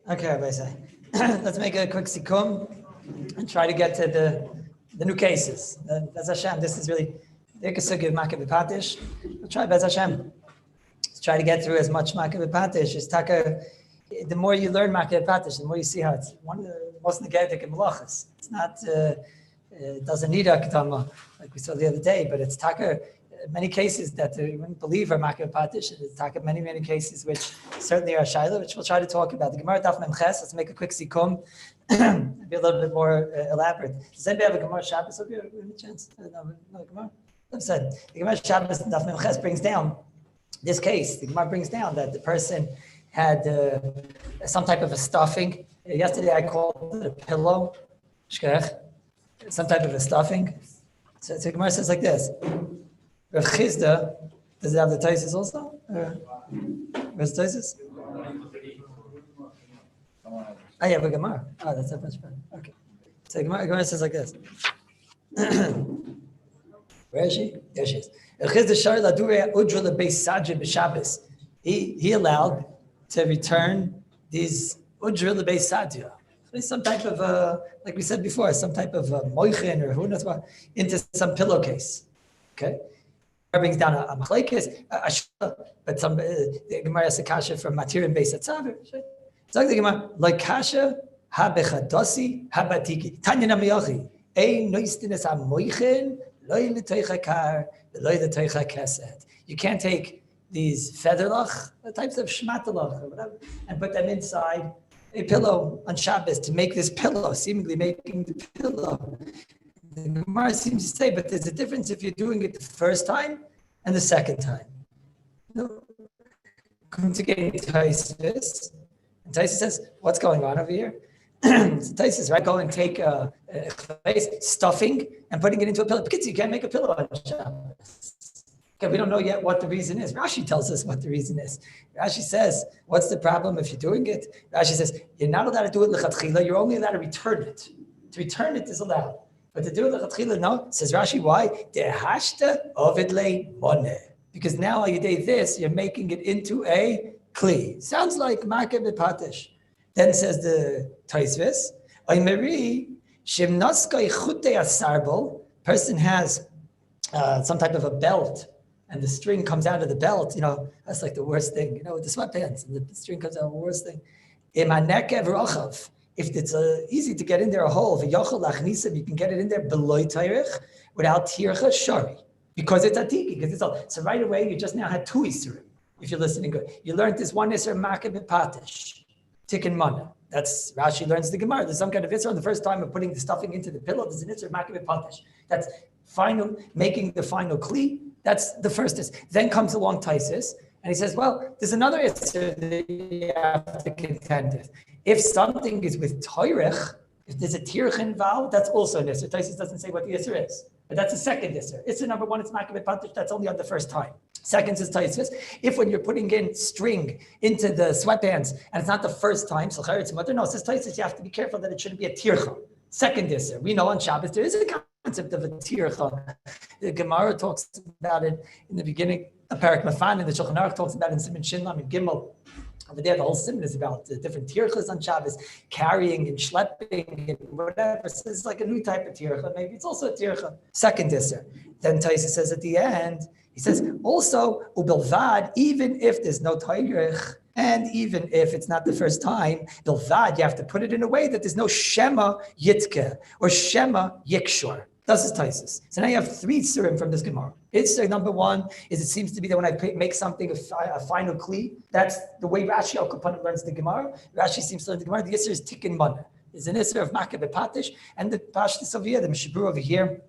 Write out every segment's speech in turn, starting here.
Okay, Rabbi say. Let's make a quick sikum and try to get to the new cases. Bez Hashem, this is really the Kesug of Makah B'Patish. We'll try Bez Hashem. Let's try to get through as much Makah B'Patish. The more you learn Makah B'Patish, the more you see how it's one of the most negative malachas. It's not, it doesn't need akdama like we saw the other day, but it's taka. Many cases that you wouldn't believe are Makah B'Patish. It's taka many cases which certainly are Shaila, which we'll try to talk about. The Gemara Daf Mem Ches. Let's make a quick sikum. Be a little bit more elaborate. Does anybody have a Gemara Shabbos up here? Any chance? No Gemara. I've said the Gemara Shabbos Daf Mem Ches brings down this case. The Gemara brings down that the person had some type of a stuffing. Yesterday I called it a pillow. Some type of a stuffing. So the Gemara says like this. Rav Chizda, does it have the Taisis also? Where's the Taisis? Oh yeah, but Gemara. Oh, that's not much better. Okay. So Gemara says like this. Where is she? There she is. Rav Chizda shar ladure udra lebeis sadre b'Shabbos. He allowed to return these udra lebeis sadre. Some type of, like we said before, some type of moichin or who knows what, into some pillowcase. Okay? Brings down a machlekes, but some the Gemara has a kasha from Matir and Beis Hatzaver. So the Gemara like kasha ha bechadasi ha batiki tanya namiyachi ein noistines ha moichin loy l'toicha kar loy l'toicha keset. You can't take these featherlach, the types of shmatalach or whatever, and put them inside a pillow on Shabbos to make this pillow, seemingly making the pillow. The Gemara seems to say, but there's a difference if you're doing it the first time and the second time. Come to get Taisus, and Taisus says, what's going on over here? So Taisus, right? Go and take a stuffing and putting it into a pillow. Because you can't make a pillow on Shabbos. Okay, we don't know yet what the reason is. Rashi tells us what the reason is. Rashi says, what's the problem if you're doing it? Rashi says, you're not allowed to do it l'chatchila, you're only allowed to return it. To return it is allowed. But to do it l'chatchila, no. Says Rashi, why? Dehashta ovidle moneh. Because now you do this, you're making it into a kli. Sounds like Makah B'Patish. Then says the Taisvis, Oimeri, shimnaskay chutei asarbol, person has some type of a belt, and the string comes out of the belt, that's like the worst thing, with the sweatpants, and the string comes out, the worst thing. If it's easy to get in there a hole, you can get it in there below tayrich without tircha shari, because it's atiki. So right away, you just now had two isurim, if you're listening good. You learned this one isur Makah B'Patish, tikkun mana. That's Rashi learns the Gemara. There's some kind of isur on the first time of putting the stuffing into the pillow. There's an isur Makah B'Patish. That's making the final kli. That's the first is. Then comes along Taisus, and he says, well, there's another issue that you have to contend with. If something is with toirech, if there's a tirch involved, that's also an issue. Taisus doesn't say what the issue is, but that's a second issue. Issue number one, it's Makah B'Patish, that's only on the first time. Second is Taisus. If when you're putting in string into the sweatpants, and it's not the first time, no, it says Taisus, you have to be careful that it shouldn't be a tircha. Second issue. We know on Shabbos there is a concept of a tircha. The Gemara talks about it in the beginning. A parak mafan, and the Shulchan Aruch talks about it in Siman Shinlam and Gimel. Over there, the whole Siman is about the different tirchas on Shabbos, carrying and schlepping and whatever. So it's like a new type of tircha. Maybe it's also a tircha. Second issue. Then Taisa says at the end, he says also ubelvad, even if there's no tirch. And even if it's not the first time, bilvad, you have to put it in a way that there's no shema yitke or shema yikshor. That's his Taisus. So now you have three surim from this Gemara. It's number one is it seems to be that when I make something a final kli, that's the way Rashi Al Kapanim learns the Gemara. Rashi seems to learn the Gemara. The Yisr is tikkun mana. There's an Yisr of Makah B'Patish, and the Pashtus over here, the Mishabur over here,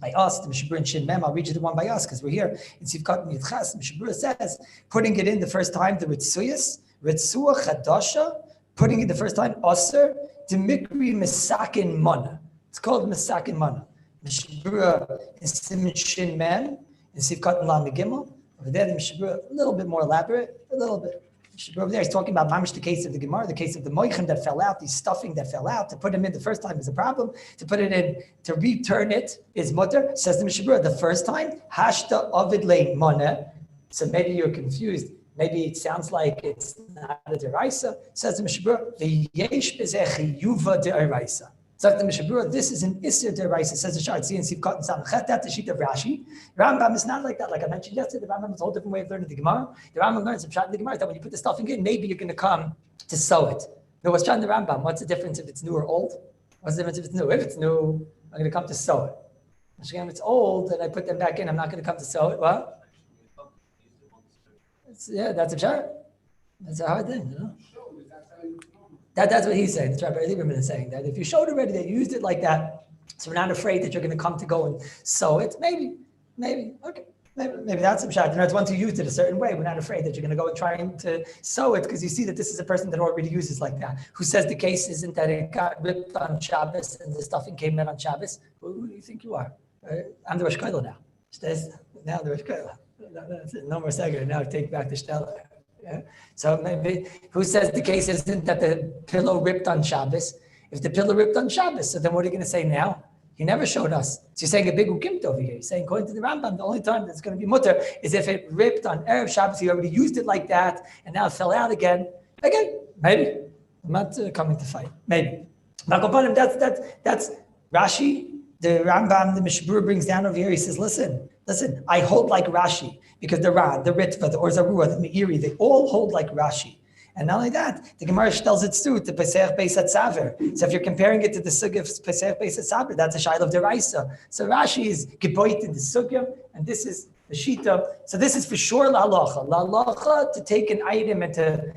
by us, the Mishabur in Shin Mem, I'll read you the one by us because we're here in Sivkat Yitchas. Mishabur says, putting it in the first time, the Ritzuyas, Ritzua Chadasha, putting it the first time, Aser, Demikri Misakin Mana. It's called Misakin Mana. Mishabur in Siman Shin Mem, in Sivkat Lam Gimel. Over there, the Mishabur a little bit more elaborate, a little bit. Over there, he's talking about mamish, the case of the Gemara, the case of the moichin that fell out, the stuffing that fell out. To put them in the first time is a problem. To put it in, to return it is mutter. Says the Mishabura, the first time, hashta ovid le moneh. So maybe you're confused. Maybe it sounds like it's not a deraisa. Says the Mishabura, the yesh bezechi yuva deraisa. Says the Mishabura, this is an isser deraisa. Says the Sha'ar Tziyun Sivkot and Samachet. That's the sheet of Rashi. Rambam is not like that. Like I mentioned yesterday, the Rambam is a whole different way of learning the Gemara. The Rambam learns from Pshat in the Gemara that when you put the stuffing in, maybe you're going to come to sew it. Now, what's Pshat in the Rambam? What's the difference if it's new or old? What's the difference if it's new? If it's new, I'm going to come to sew it. If it's old and I put them back in, I'm not going to come to sew it. What? That's a Pshat. That's a hard thing, you know? That's what he's saying. That's Rabbi Lieberman is saying, that if you showed already, they used it like that, so we're not afraid that you're going to come to go and sew it. Maybe, okay. Maybe that's a pshat. It's one to use it a certain way. We're not afraid that you're going to go and try to sew it because you see that this is a person that already uses like that. Who says the case isn't that it got ripped on Shabbos and the stuffing came in on Shabbos? Who do you think you are? I'm the Rosh Koilo now. Now the Rosh Koilo. No more segger. Now take back the Shteller. Yeah? So maybe who says the case isn't that the pillow ripped on Shabbos? If the pillow ripped on Shabbos, so then what are you going to say now? You never showed us. So you're saying a big ukimt over here. You're saying, according to the Rambam, the only time that's going to be mutter is if it ripped on Erev Shabbos, he already used it like that, and now it fell out again. Again, maybe. I'm not coming to fight. Maybe. That's Rashi. The Rambam, the Mishabur brings down over here. He says, listen, I hold like Rashi, because the Rad, the Ritva, the Orzarua, the Meiri, they all hold like Rashi. And not only that, the Gemara tells it through to Pesach Beis Hatzaver. So if you're comparing it to the Sugya of Pesach Beis Hatzaver, that's a Shaila of Deraisa. So Rashi is Geboit in the Sugya, and this is the Shita. So this is for sure La Halacha, to take an item and to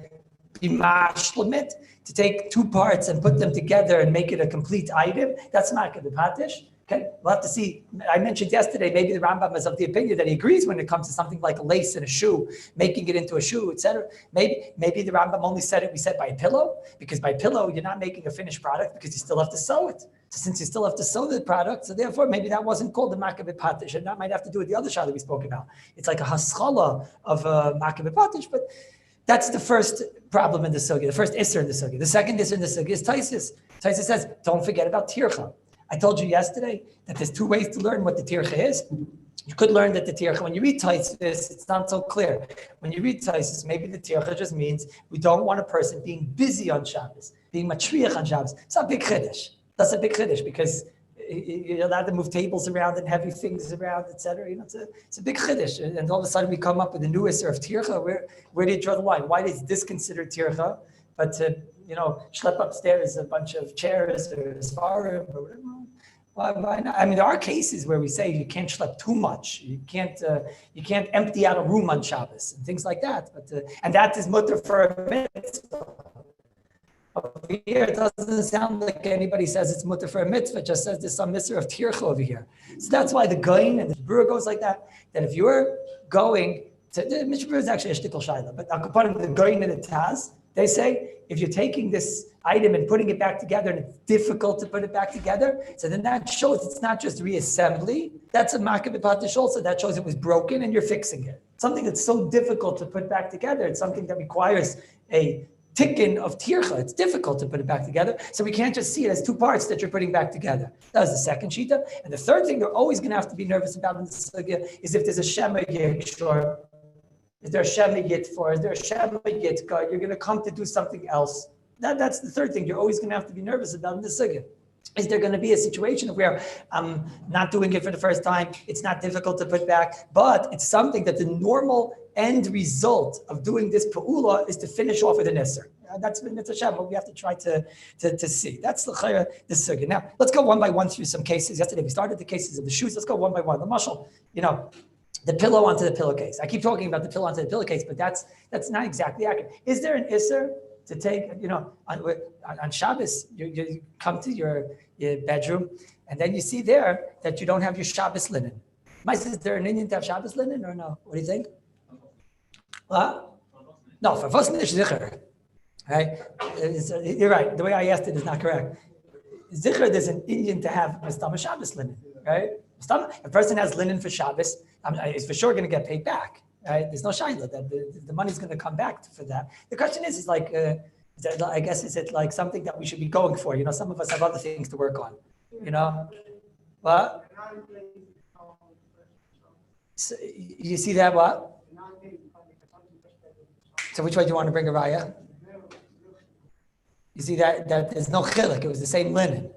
be mashlemit, to take two parts and put them together and make it a complete item. That's Makeh B'Patish. Okay, we'll have to see. I mentioned yesterday, maybe the Rambam is of the opinion that he agrees when it comes to something like a lace in a shoe, making it into a shoe, etc. Maybe the Rambam only said it, we said by pillow, because by pillow, you're not making a finished product because you still have to sew it. So since you still have to sew the product, so therefore maybe that wasn't called the Makeh B'Patish, and that might have to do with the other shah that we spoke about. It's like a haschala of Makeh B'Patish, but that's the first problem in the sugya, the first isser in the sugya. The second isser in the sugya is Taisis. Taisis says, don't forget about tircha. I told you yesterday that there's two ways to learn what the tircha is. You could learn that the tircha, when you read Taisis, it's not so clear. When you read Taisis, maybe the tircha just means we don't want a person being busy on Shabbos, being matriach on Shabbos. It's not a big chiddush. That's a big chiddush because you're allowed to move tables around and heavy things around, etc. You know, it's a big chiddush. And all of a sudden we come up with a new isser of tircha. Where do you draw the line? Why is this considered tircha? But to schlep upstairs a bunch of chairs or svarim or whatever. Why not? I mean, there are cases where we say you can't schlep too much. You can't empty out a room on Shabbos and things like that. But and that is mutter for a mitzvah. Over here, it doesn't sound like anybody says it's mutter for a mitzvah. It just says there's some mitzvah of tircha over here. So that's why the gain and the brewer goes like that. That if you're going to the Mishnah is actually a shtickle shaila, but according to the gain that it has, they say if you're taking this item and putting it back together and it's difficult to put it back together, so then that shows it's not just reassembly. That's a Makeh B'Patish also. That shows it was broken and you're fixing it. Something that's so difficult to put back together, it's something that requires a tikkun of tircha. It's difficult to put it back together. So we can't just see it as two parts that you're putting back together. That was the second shita. And the third thing they're always going to have to be nervous about in the sugya is if there's a shema yikshor. Is there a shema yit for? Is there a shema yitka? You're going to come to do something else. That's the third thing you're always going to have to be nervous about in the sugya. Is there going to be a situation where I'm not doing it for the first time, it's not difficult to put back, but it's something that the normal end result of doing this pa'ula is to finish off with an isser. That's a shema. We have to try to see. That's the sugya. Now, let's go one by one through some cases. Yesterday we started the cases of the shoes. Let's go one by one. The mashal, the pillow onto the pillowcase. I keep talking about the pillow onto the pillowcase, but that's not exactly accurate. Is there an isser to take, on Shabbos, you come to your bedroom, and then you see there that you don't have your Shabbos linen. Is there an Indian to have Shabbos linen or no? What do you think? What? No, for first nish zicher. Right? You're right. The way I asked it is not correct. Zicher, there's an Indian to have Mastama Shabbos linen, right? A person has linen for Shabbos, is for sure going to get paid back. Right? There's no shaila that the money's going to come back for that. The question is like, I guess, is it like something that we should be going for? Some of us have other things to work on. What? So, you see that what? So which way do you want to bring a raya? You see that there's no chiluk. It was the same linen.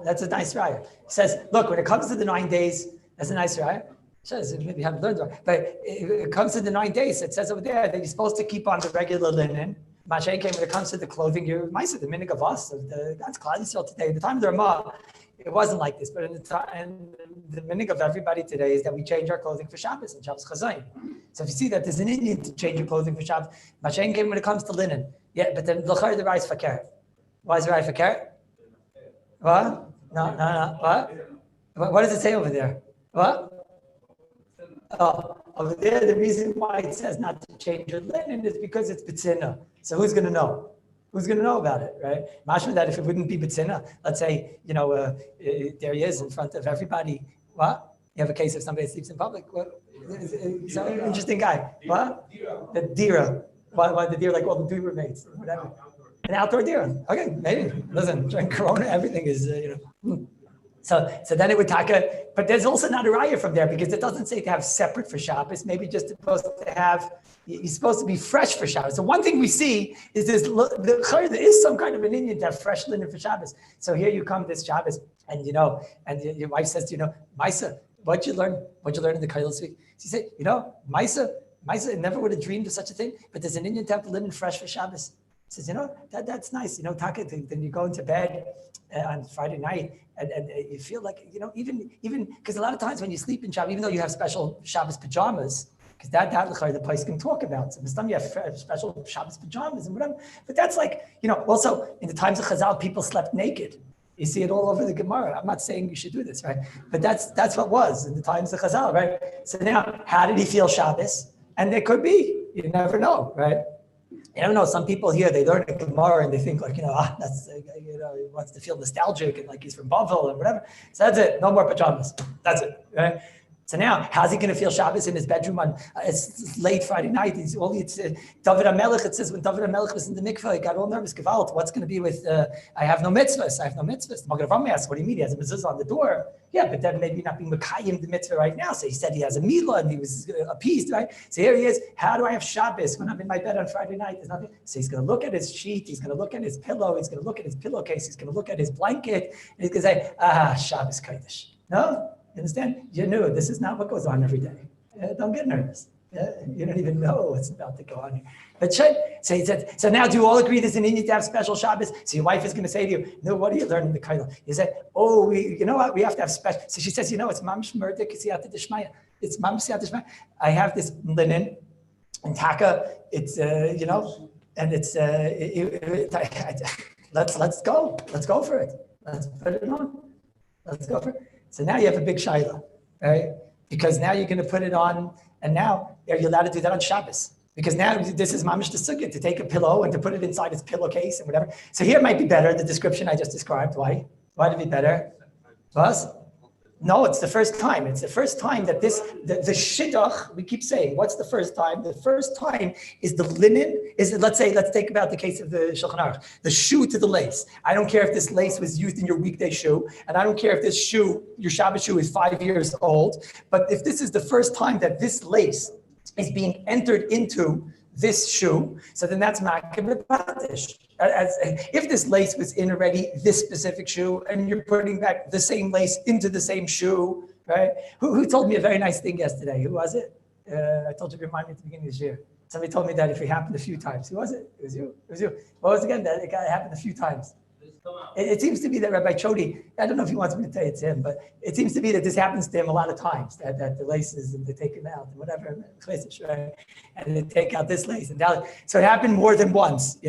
That's a nice raya. It says, look, when it comes to the 9 days, that's a nice raya. Maybe you haven't learned it, but it comes to the 9 days. It says over there that you're supposed to keep on the regular linen. Mashay came when it comes to the clothing. You're the minig of us of that's Kallus Yisrael today. At the time of the Ramah, it wasn't like this, but in the minig of everybody today is that we change our clothing for Shabbos and Shabbos Chazayim. So if you see that there's an Indian to change your clothing for Shabbos, Mashay came when it comes to linen. Yeah, but then l'char the rice for carrot. Why is the rice for carrot? What? No. What? What does it say over there? What? Oh, over there, the reason why it says not to change your linen is because it's betzina. So who's going to know? Who's going to know about it, right? Mashma that if it wouldn't be betzina, let's say, there he is in front of everybody. What? You have a case of somebody that sleeps in public. What? He's an interesting guy. What? The dira. Why the deer, like all the deer mates, whatever. An outdoor deer. Okay, maybe. Listen, during Corona, everything is, So then it would taka, but there's also not a raya from there because it doesn't say to have separate for Shabbos. Maybe just supposed to have, you're supposed to be fresh for Shabbos. So one thing we see is there is some kind of an Indian to have fresh linen for Shabbos. So here you come this Shabbos, and and your wife says, Maisa, what'd you learn in the Kallus week? She said, Maisa never would have dreamed of such a thing, but there's an Indian to have linen fresh for Shabbos. He says, that's nice, taka, then you go into bed on Friday night and you feel like, even because a lot of times when you sleep in Shabbos, even though you have special Shabbos pajamas, because that the place can talk about. So some you have special Shabbos pajamas and whatever. But that's like, also in the times of Chazal, people slept naked. You see it all over the Gemara. I'm not saying you should do this, right? But that's what was in the times of Chazal, right? So now, how did he feel Shabbos? And there could be, you never know, right? You never know. Some people here, they learn a Gemara and they think like, that's, he wants to feel nostalgic and like he's from Bavel and whatever. So that's it. No more pajamas. That's it, right? So now, how's he going to feel Shabbos in his bedroom on, it's late Friday night. David HaMelech, it says when David HaMelech was in the mikveh, he got all nervous. Gewalt, what's going to be with, I have no mitzvahs. The Magen Avraham asked, what do you mean? He has a mezuzah on the door. Yeah, but then maybe not being Mekayim the mitzvah right now. So he said he has a milah and he was appeased, right? So here he is. How do I have Shabbos when I'm in my bed on Friday night? There's nothing. So he's going to look at his sheet. He's going to look at his pillow. He's going to look at his pillowcase. He's going to look at his blanket. And he's going to say, Shabbos Kodesh. No? You understand? You knew this is not what goes on every day. Don't get nervous. You don't even know what's about to go on here. But so he said, so now do you all agree there's an Indian to have special Shabbos? So your wife is going to say to you, no, what are you learning the Kallus? You said, you know what? We have to have special. So she says, it's mamish murder kisiyata d'shmaya. It's mamish kisiyata d'shmaya. I have this linen and taka. It's and it's let's go. Let's go for it. Let's put it on. Let's go for it. So now you have a big shaila, right? Because now you're going to put it on, and now are you allowed to do that on Shabbos? Because now this is mamish the sukkah, to take a pillow and to put it inside its pillowcase and whatever. So here it might be better, the description I just described. Why? Why did it be better? Was? No, it's the first time. It's the first time that the shidduch, we keep saying, what's the first time? The first time is the linen, let's take about the case of the Shulchan Aruch, the shoe to the lace. I don't care if this lace was used in your weekday shoe, and I don't care if this shoe, your Shabbat shoe is 5 years old, but if this is the first time that this lace is being entered into this shoe, so then that's Makib B'Patish. If this lace was in already this specific shoe, and you're putting back the same lace into the same shoe, right? Who told me a very nice thing yesterday? Who was it? I told you to remind me at the beginning of this year. Somebody told me that if it happened a few times. Who was it? It was you. What was it again? That it happened a few times. It seems to be that Rabbi Chodi, I don't know if he wants me to tell it to him, but it seems to be that this happens to him a lot of times, that the laces, and they take him out and whatever, right? And they take out this lace. So it happened more than once,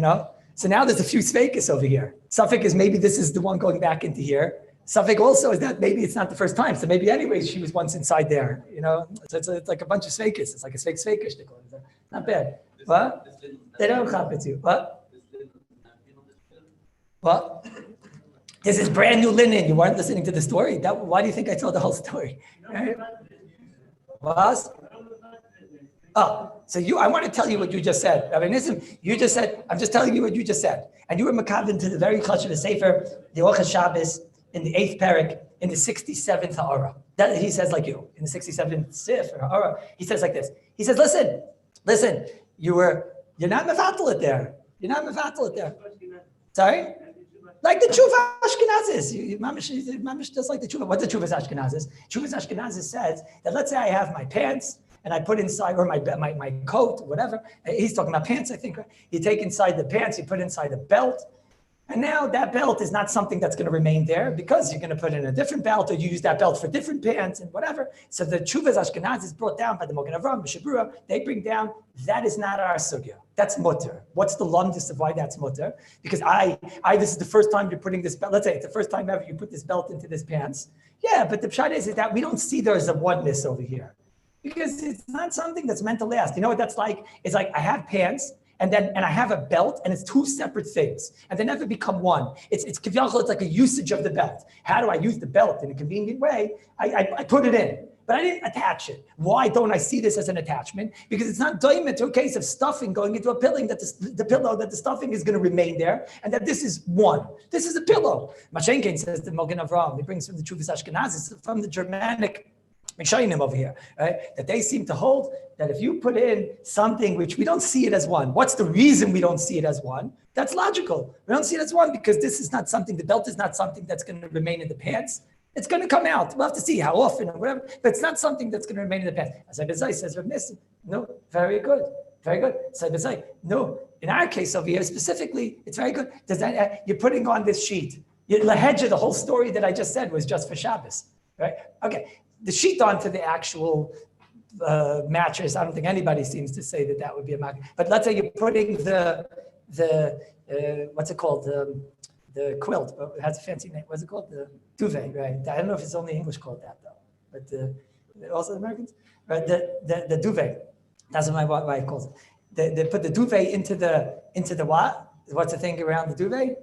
So now there's a few sveikas over here. Suffolk is maybe this is the one going back into here. Suffolk also is that maybe it's not the first time. So maybe anyways, she was once inside there, So it's like a bunch of sveikas. It's like a sveikas. Not bad. What? They don't chop it you. What? What? This is brand new linen. You weren't listening to the story. Why do you think I told the whole story? Right? What? So I want to tell you what you just said. Rabbi Nissim, you just said, I'm just telling you what you just said. And you were makavin to the very clutch of the Sefer, the Orchas Shabbos, in the 8th parak, in the 67th ha'ara. That he says like you in the 67th sif or ha'ara. He says like this. He says, listen. You're not mevatel it there. You're not mevatel it there. Sorry. Like the tshuva Ashkenazis. Mamish just like the tshuva. What the tshuva Ashkenazis? Tshuva Ashkenazis says that let's say I have my pants and I put inside, or my coat, whatever. He's talking about pants, I think. Right? You take inside the pants, you put inside the belt. And now that belt is not something that's going to remain there because you're going to put in a different belt or you use that belt for different pants and whatever. So the Tshuvas Ashkenaz is brought down by the Mogen Avram, Mishabura. They bring down, that is not our sugya. That's mutter. What's the lumdus of why that's mutter? Because this is the first time you're putting this belt. Let's say it's the first time ever you put this belt into this pants. Yeah, but the pshat is that we don't see there's a oneness over here because it's not something that's meant to last. You know what that's like? It's like I have pants. And I have a belt, and it's two separate things, and they never become one. It's like a usage of the belt. How do I use the belt in a convenient way? I put it in, but I didn't attach it. Why don't I see this as an attachment? Because it's not doimit to a case of stuffing going into a pillow that the pillow that the stuffing is going to remain there, and that this is one. This is a pillow. Mashenkin says the Mogen Avram. He brings from the Tshuvas Ashkenazis, from the Germanic Mishayinim over here, right? That they seem to hold that if you put in something which we don't see it as one, what's the reason we don't see it as one? That's logical. We don't see it as one because this is not something, the belt is not something that's going to remain in the pants. It's going to come out. We'll have to see how often or whatever, but it's not something that's going to remain in the pants. As Rabbi says, Rabbi Nissim, no, very good. Very good. So Rabbi no, in our case over here specifically, it's very good. Does that, you're putting on this sheet. The whole story that I just said was just for Shabbos, right? Okay. The sheet onto the actual mattress, I don't think anybody seems to say that would be a mattress. But let's say you're putting the what's it called? The quilt. It has a fancy name. What's it called? The duvet, right? I don't know if it's only English called that though. But also Americans, right? The duvet. That's what my wife calls it. They put the duvet into the what? What's the thing around the duvet?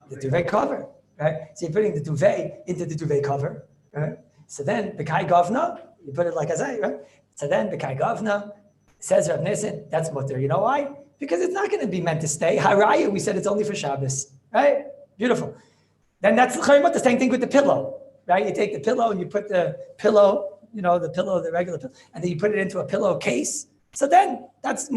The duvet cover, right? So you're putting the duvet into the duvet cover, right? So then, B'kai Govna, you put it like I say, right? So then, B'kai Govna, says Rav Nissen, that's mutter. You know why? Because it's not going to be meant to stay. Haraya, we said it's only for Shabbos, right? Beautiful. Then that's the same thing with the pillow, right? You take the pillow and you put the pillow, the regular pillow, and then you put it into a pillowcase. So then, that's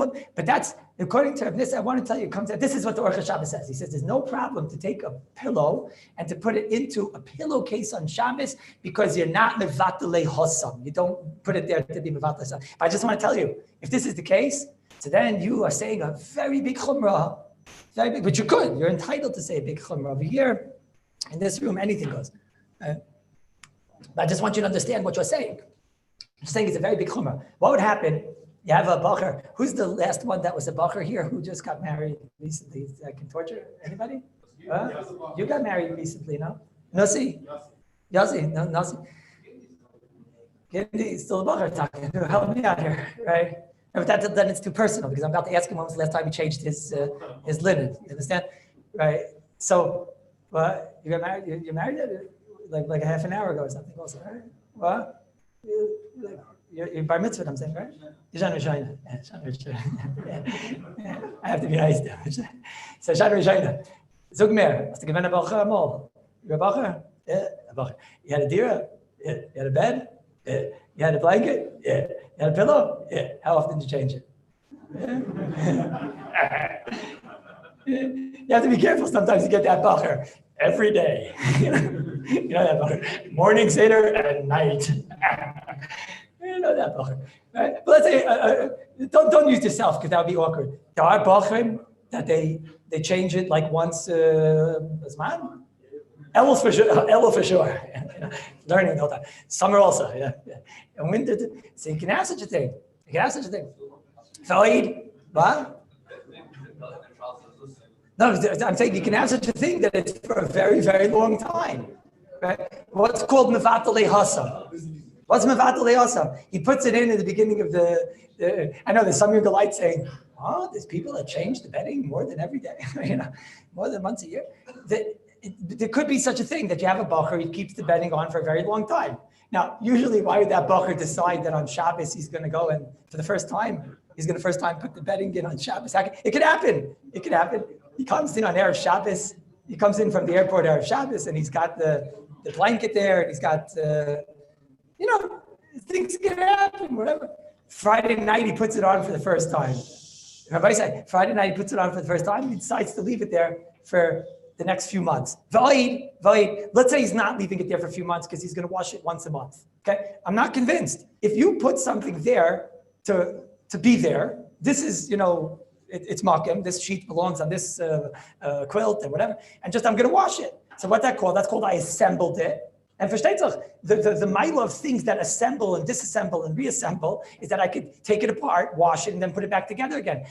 according to Rav Nissen, I want to tell you, this is what the Orcha Shabbos says. He says there's no problem to take a pillow and to put it into a pillowcase on Shabbos because you're not mevatalei hosam. You don't put it there to be mevatalei hosam. But I just want to tell you, if this is the case, so then you are saying a very big chumrah, very big, but you're entitled to say a big chumrah. Over here, in this room, anything goes. But I just want you to understand what you're saying. I'm saying it's a very big chumrah. What would happen? You have a bacher. Who's the last one that was a bacher here who just got married recently? I can torture anybody? You got married recently, no? Nasi? Yossi, no, Nasi. He's still a bacher talking. Help me out here, right? But then it's too personal because I'm about to ask him when was the last time he changed his linen. You understand? Right? So, you got married? You married like a half an hour ago or something also, right? What? You're bar mitzvah, I'm saying, right? You're Shana Rishayna. I have to be nice now. So Shana Rishayna. Zug mer, hast du gewinnt a Bacher amol? You're a Bacher? Yeah, a Bacher. You had a dira? Yeah. You had a bed? Yeah. You had a blanket? Yeah. You had a pillow? Yeah. How often did you change it? Yeah. You have to be careful sometimes you get that Bacher every day. You know that Bacher. Morning Seder and night. You know that bacher, right? But let's say don't use yourself because that would be awkward. There are bachrim that they change it like once Zman. Elul for sure. Learning the whole time. Summer also, yeah. And winter, so you can have such a thing. Faid, what? No, I'm saying you can have such a thing that it's for a very, very long time, right? What's called mevatalei hasam. What's mevatalei hasam? He puts it in at the beginning of the I know there's some of the light saying, there's people that change the bedding more than every day, more than once a year. There could be such a thing that you have a bacher, he keeps the bedding on for a very long time. Now, usually why would that bacher decide that on Shabbos he's going to go and for the first time, he's going to first time put the bedding in on Shabbos? It could happen. He comes in on Erev Shabbos. He comes in from the airport Erev Shabbos and he's got the the blanket there, and he's got, things can happen, whatever. Friday night, he puts it on for the first time. Rabbi said, Friday night, he puts it on for the first time, he decides to leave it there for the next few months. Void. Let's say he's not leaving it there for a few months because he's going to wash it once a month. Okay, I'm not convinced. If you put something there to be there, this is, it's makim. This sheet belongs on this quilt and whatever, and just I'm going to wash it. So what's that called? That's called I assembled it. And versteht sich, the mile of things that assemble and disassemble and reassemble is that I could take it apart, wash it, and then put it back together again.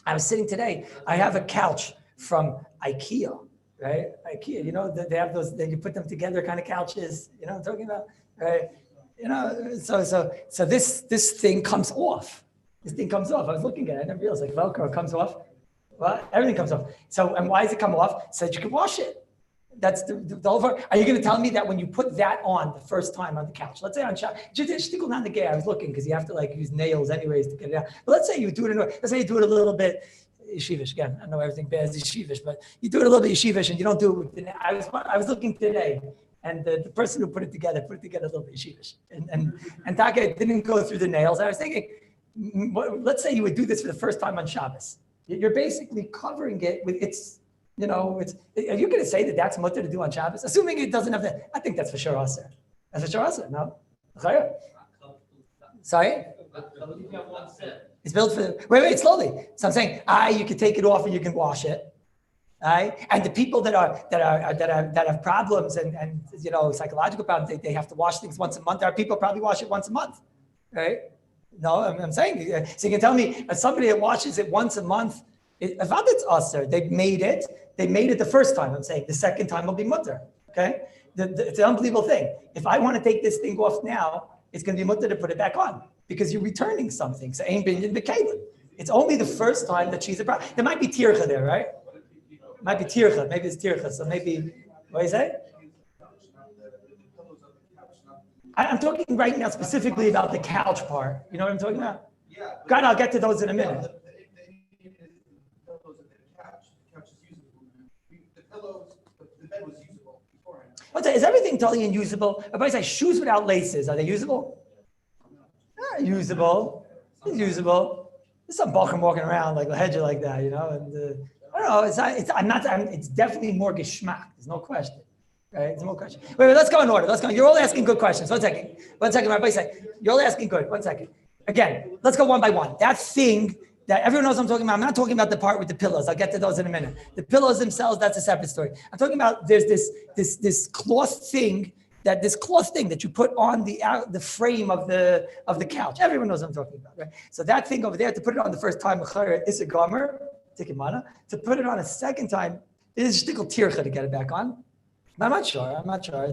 I was sitting today. I have a couch from IKEA, right? IKEA, they have those, then you put them together kind of couches, what I'm talking about, right? So this thing comes off. This thing comes off. I was looking at it, I never realized, Velcro comes off. Well, everything comes off. So, and why does it come off? So that you can wash it. That's the whole. Are you going to tell me that when you put that on the first time on the couch, let's say on shop, I was looking because you have to use nails anyways to get it out. But let's say you do it let's say you do it a little bit yeshivish. Again, I know everything bad is yeshivish, but you do it a little bit yeshivish and you don't do it. I was looking today, and the person who put it together a little bit yeshivish, and Taka didn't go through the nails. I was thinking, let's say you would do this for the first time on Shabbos. You're basically covering it with its. Are you going to say that that's mutter to do on Shabbos? Assuming it doesn't have that, I think that's for sure asr. That's for sure asr, no? Sorry? It's built for, wait, slowly. So I'm saying, you can take it off and you can wash it. Right? And the people that have problems and psychological problems, they have to wash things once a month. There are people who probably wash it once a month, right? No, I'm saying, so you can tell me, as somebody that washes it once a month, if it's asr, they made it the first time. I'm saying the second time will be mutter. Okay, it's an unbelievable thing. If I want to take this thing off now, it's going to be mutter to put it back on because you're returning something. So ain't binyan b'kelim. It's only the first time that she's a problem. There might be tircha there, right? Might be tircha. Maybe it's tircha. So maybe what do you say? I'm talking right now specifically about the couch part. You know what I'm talking about? Yeah. God, I'll get to those in a minute. Is everything totally unusable? Everybody says shoes without laces. Are they usable? Not usable. It's usable. There's some bacher walking around like a hedger like that, And I don't know. It's definitely more geschmack. There's no question. Right? There's no question. Wait. Let's go in order. Let's go. You're all asking good questions. One second. Rabbi say you're all asking good. 1 second. Again, let's go one by one. That thing that everyone knows what I'm talking about. I'm not talking about the part with the pillows. I'll get to those in a minute. The pillows themselves, that's a separate story. I'm talking about there's this cloth thing that you put on the frame of the couch. Everyone knows what I'm talking about, right? So that thing over there, to put it on the first time, is a gomer, tikimana. To put it on a second time, it is shtickle tircha to get it back on. I'm not sure.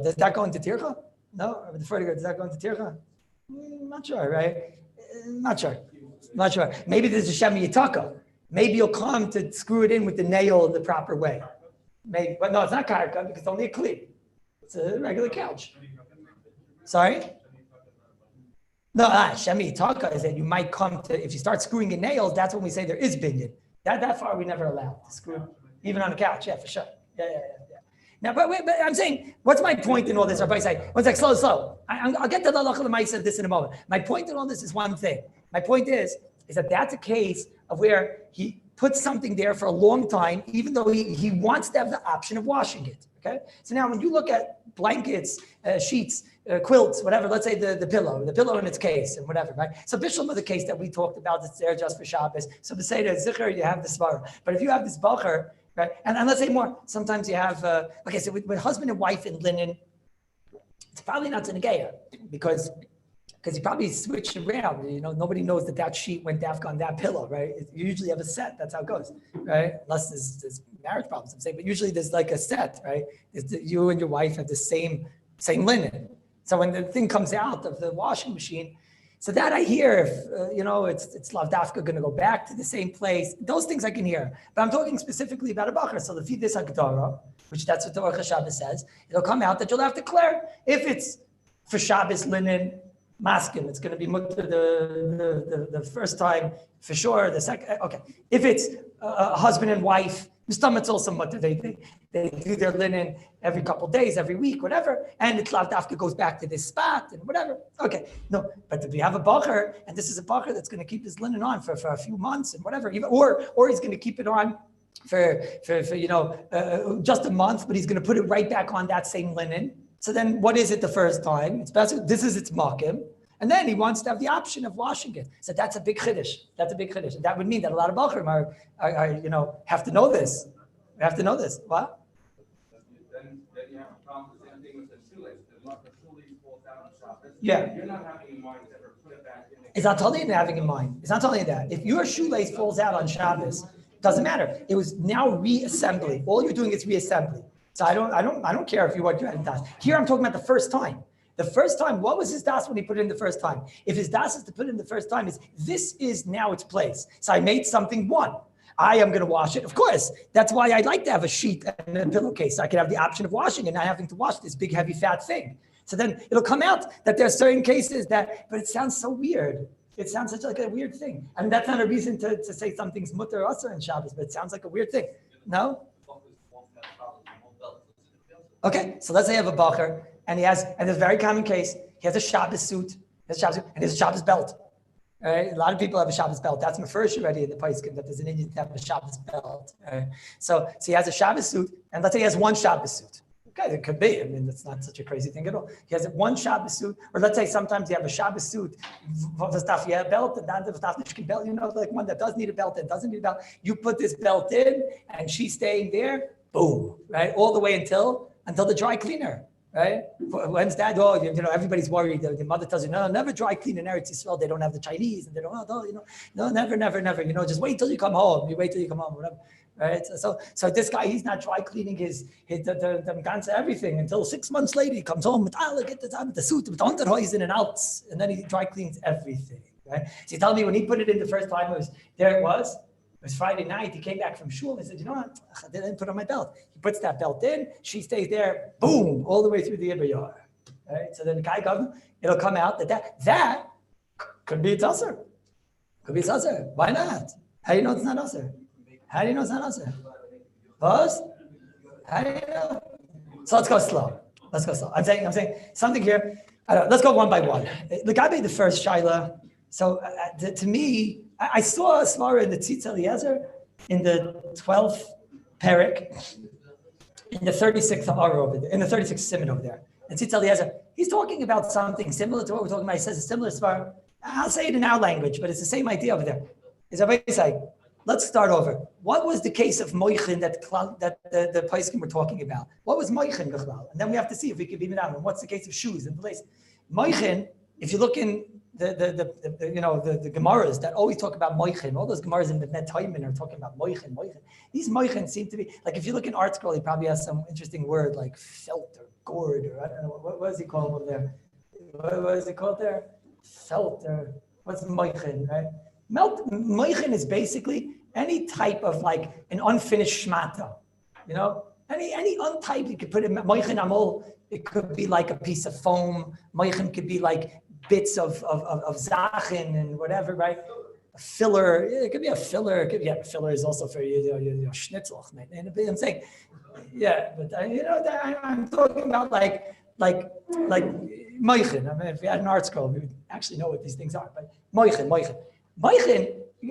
Does that go into tircha? No, I would defer to go. Does that go into tircha? I'm not sure, right? Not sure. Maybe there's a shemi yitaka. Maybe you'll come to screw it in with the nail the proper way. Maybe, but no, it's not karka because it's only a kli. It's a regular couch. Sorry? No, shemi yitaka is that you might come to, if you start screwing in nails, that's when we say there is binyan. That far we never allowed to screw, even on a couch. Yeah, for sure. Yeah. Now, but I'm saying, what's my point in all this? Rabbi say, one sec, slow. I'll get to the halacha l'maaseh of this in a moment. My point in all this is one thing. My point is that that's a case of where he puts something there for a long time, even though he wants to have the option of washing it. Okay. So now, when you look at blankets, sheets, quilts, whatever, let's say the pillow in its case and whatever, right? So Bishlam of the case that we talked about, it's there just for Shabbos. So to say that Zikr, you have the svara. But if you have this bacher, right? And let's say more. Sometimes you have, so with husband and wife in linen, it's probably not Tznegeya because you probably switched around. Nobody knows that sheet went dafka on that pillow, right? You usually have a set. That's how it goes, right? Unless there's marriage problems, I'm saying. But usually there's like a set, right? You and your wife have the same linen. So when the thing comes out of the washing machine, so that I hear, if, it's lav dafka going to go back to the same place. Those things I can hear. But I'm talking specifically about a bacher. So the fidus hagdara, which that's what the Orcha Shabbos says, it'll come out that you'll have to declare if it's for Shabbos linen, maskim, it's going to be mutter the first time for sure. The second, okay. If it's a husband and wife Mistam, it's also mutter. They do their linen every couple days, every week, whatever, and it's lav dafka goes back to this spot and whatever. Okay, no, but if you have a bacher, and this is a bacher that's going to keep his linen on for a few months and whatever, even, or he's going to keep it on for just a month, but he's going to put it right back on that same linen. So then, what is it the first time? It's best. This is its makim. And then he wants to have the option of washing it. So that's a big chiddush. That's a big chiddush. And that would mean that a lot of Bachrim are have to know this. We have to know this. What? Then you have a problem with the same thing with the shoelace. The shoelace falls down on Shabbos. Yeah. You're not having in mind to ever put it back in. It's not totally having in mind. It's not totally that. If your shoelace falls out on Shabbos, doesn't matter. It was now reassembly. All you're doing is reassembly. So I don't care if you want your das. Here I'm talking about the first time. The first time, what was his das when he put it in the first time? If his das is to put it in the first time, this is now its place. So I made something one. I am going to wash it. Of course, that's why I like to have a sheet and a pillowcase. So I could have the option of washing and not having to wash this big, heavy, fat thing. So then it'll come out that there are certain cases but it sounds so weird. It sounds such like a weird thing. I mean, that's not a reason to say something's mutter or usher in Shabbos, but it sounds like a weird thing. No? Okay, so let's say I have a bacher. And it's a very common case. He has a Shabbos suit, and he has a Shabbos belt. All right? A lot of people have a Shabbos belt. That's my first already in the Paiskim, that there's an Indian to have a Shabbos belt. All right? So he has a Shabbos suit, and let's say he has one Shabbos suit. Okay, it could be. I mean, that's not such a crazy thing at all. He has one Shabbos suit, or let's say sometimes you have a Shabbos suit, a belt, and that belt, like one that does need a belt and doesn't need a belt. You put this belt in, and she's staying there, boom, right? All the way until the dry cleaner. Right? When's that? Oh, everybody's worried. The mother tells you, no, never dry clean in Eretz Yisrael. They don't have the Chinese, and they don't. No, never. Just wait till you come home. You wait till you come home, whatever. Right? So this guy, he's not dry cleaning the ganze everything until 6 months later. He comes home with the suit with Unterhosen and outs, and then he dry cleans everything. Right? So you tell me when he put it in the first time, it was Friday night. He came back from shul. He said, you know what? I didn't put on my belt. He puts that belt in. She stays there. Boom, all the way through the Ibayar. Right? So then the guy comes. It'll come out that could be a tusser. Could be a tusser. Why not? How do you know it's not usher? How do you know it's not usher? Buzz? How do you know? So let's go slow. I'm saying something here. Let's go one by one. The guy made the first shaila. So to me, I saw a svara in the Tzitz Eliezer in the 12th Perek, in the 36th Ar over there, in the 36th Simon over there. And Tzitz Eliezer, he's talking about something similar to what we're talking about. He says a similar svara. I'll say it in our language, but it's the same idea over there. Is everybody saying, let's start over. What was the case of Moichin that the Paiskim were talking about? What was Moichin Bechlal? And then we have to see if we can beam it out. And what's the case of shoes and place? Moichin, if you look in the Gemaras that always talk about moichin, all those Gemaras in the Net Taimin are talking about moichin. These moichin seem to be, like if you look in Art Scroll, he probably has some interesting word like felt or gourd, or I don't know, what is he called over there? What is it called there? Felt or, what's moichin, right? Moichin is basically any type of like an unfinished shmata, any untype you could put in moichin amol. It could be like a piece of foam. Moichin could be like bits of zachin and whatever, right? A filler, it could be a filler. Filler is also for your schnitzel. I'm saying, yeah, but I'm talking about like moichin. I mean, if we had an art school, we would actually know what these things are. But moichin.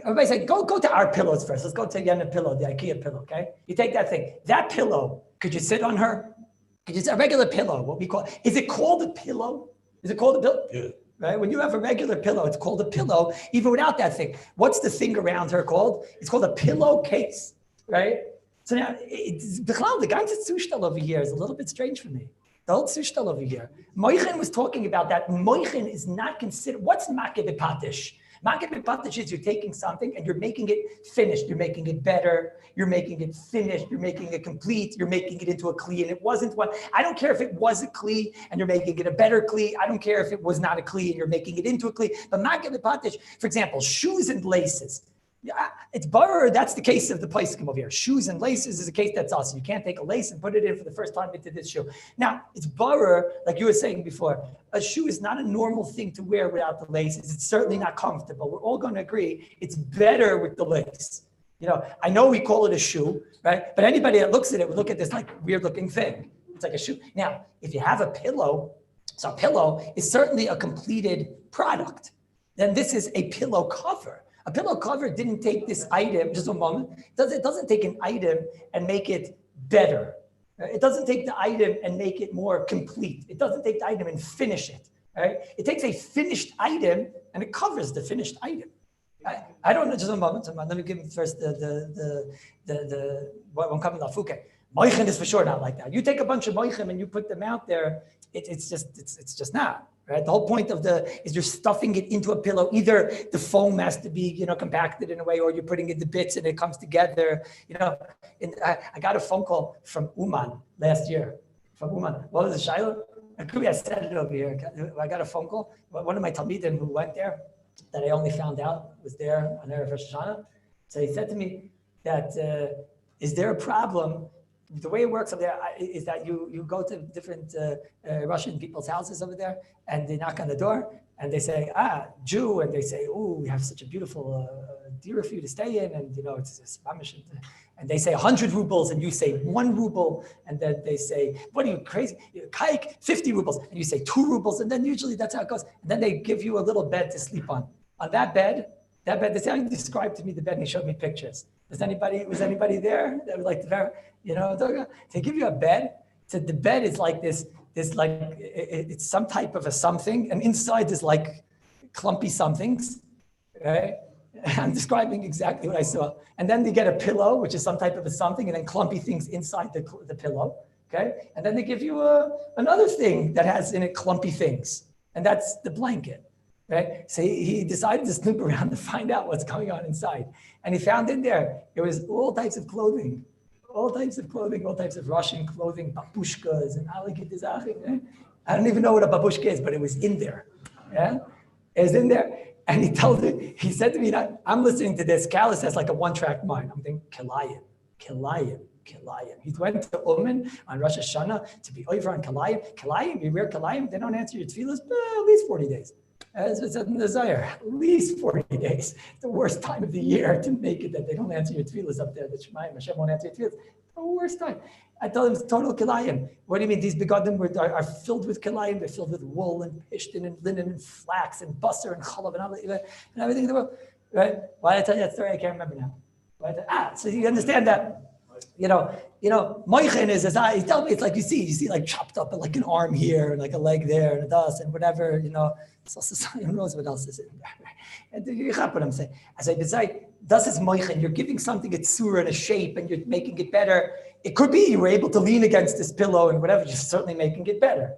Everybody say, go to our pillows first. Let's go to Yana pillow, the IKEA pillow. Okay, you take that thing. That pillow, could you sit on her? It's a regular pillow, what we call. Is it called a pillow? Is it called a pillow? Yeah. Right? When you have a regular pillow, it's called a pillow, even without that thing. What's the thing around her called? It's called a pillowcase, right? So now, the ganze Zustand over here is a little bit strange for me. The whole Zustand over here. Moichin was talking about that. Moichin is not considered, what's makeh b'patish? Makeh b'patish is you're taking something and you're making it finished. You're making it better. You're making it finished. You're making it complete. You're making it into a kli, and it wasn't one. I don't care if it was a kli and you're making it a better kli. I don't care if it was not a kli and you're making it into a kli. But makeh b'patish, for example, shoes and laces. It's barer. That's the case of the Paiskim over here. Shoes and laces is a case that's awesome. You can't take a lace and put it in for the first time into this shoe. Now, it's barer, like you were saying before. A shoe is not a normal thing to wear without the laces. It's certainly not comfortable. We're all going to agree it's better with the lace. I know we call it a shoe, right? But anybody that looks at it would look at this like weird looking thing. It's like a shoe. Now, if you have a pillow, so a pillow is certainly a completed product. Then this is a pillow cover. A pillow cover didn't take this item, just a moment, it doesn't take an item and make it better. It doesn't take the item and make it more complete. It doesn't take the item and finish it. Right? It takes a finished item and it covers the finished item. I don't know, just a moment. Let me give you first what I'm coming off. Okay. Moichin is for sure not like that. You take a bunch of moichin and you put them out there, it's just not. Right? The whole point is you're stuffing it into a pillow. Either the foam has to be, compacted in a way, or you're putting it the bits and it comes together. I got a phone call from Uman last year. From Uman, what was the Shiloh? I said it over here. I got a phone call. One of my talmidim who went there, that I only found out was there on Erev Rosh Hashanah. So he said to me that is there a problem? The way it works over there is that you go to different Russian people's houses over there, and they knock on the door, and they say, Jew, and they say, we have such a beautiful dira for you to stay in, and it's mamish, and they say 100 rubles, and you say 1 ruble, and then they say, what are you, crazy? Kaik, 50 rubles, and you say 2 rubles, and then usually that's how it goes, and then they give you a little bed to sleep on. On that bed, this guy described to me the bed, and he showed me pictures. Was anybody there that would like to they give you a bed? So the bed is like this like it's some type of a something, and inside is like clumpy somethings, right? I'm describing exactly what I saw. And then they get a pillow, which is some type of a something, and then clumpy things inside the pillow, okay? And then they give you another thing that has in it clumpy things, and that's the blanket, right? So he decided to snoop around to find out what's going on inside. And he found in there was all types of clothing, all types of Russian clothing, babushkas and alakitizachi. I don't even know what a babushka is, but it was in there. Yeah, it was in there. And he said to me, I'm listening to this. Kallus has like a one-track mind. I'm thinking, Kilayim. He went to Uman on Rosh Hashanah to be over on Kilayim. You wear Kilayim, they don't answer your tefillas, at least 40 days. As it said in the Zohar, at least 40 days. It's the worst time of the year to make it that they don't answer your tefillas up there. The Shemayim, Hashem won't answer your tefillas. The worst time. I told him it's total kilayim. What do you mean? These begotten are filled with kilayim. They're filled with wool and pishtin and linen and flax and busser and chalav and everything in the world. Right? Why did I tell you that story? I can't remember now. So you understand that. Moichin is he told me it's like you see like chopped up and like an arm here and like a leg there and a dust and whatever, It's also, who knows what else is in there. And you got what I'm saying. As I decide, das is moichin, you're giving something a tzura and a shape and you're making it better. It could be you were able to lean against this pillow and whatever, you're certainly making it better.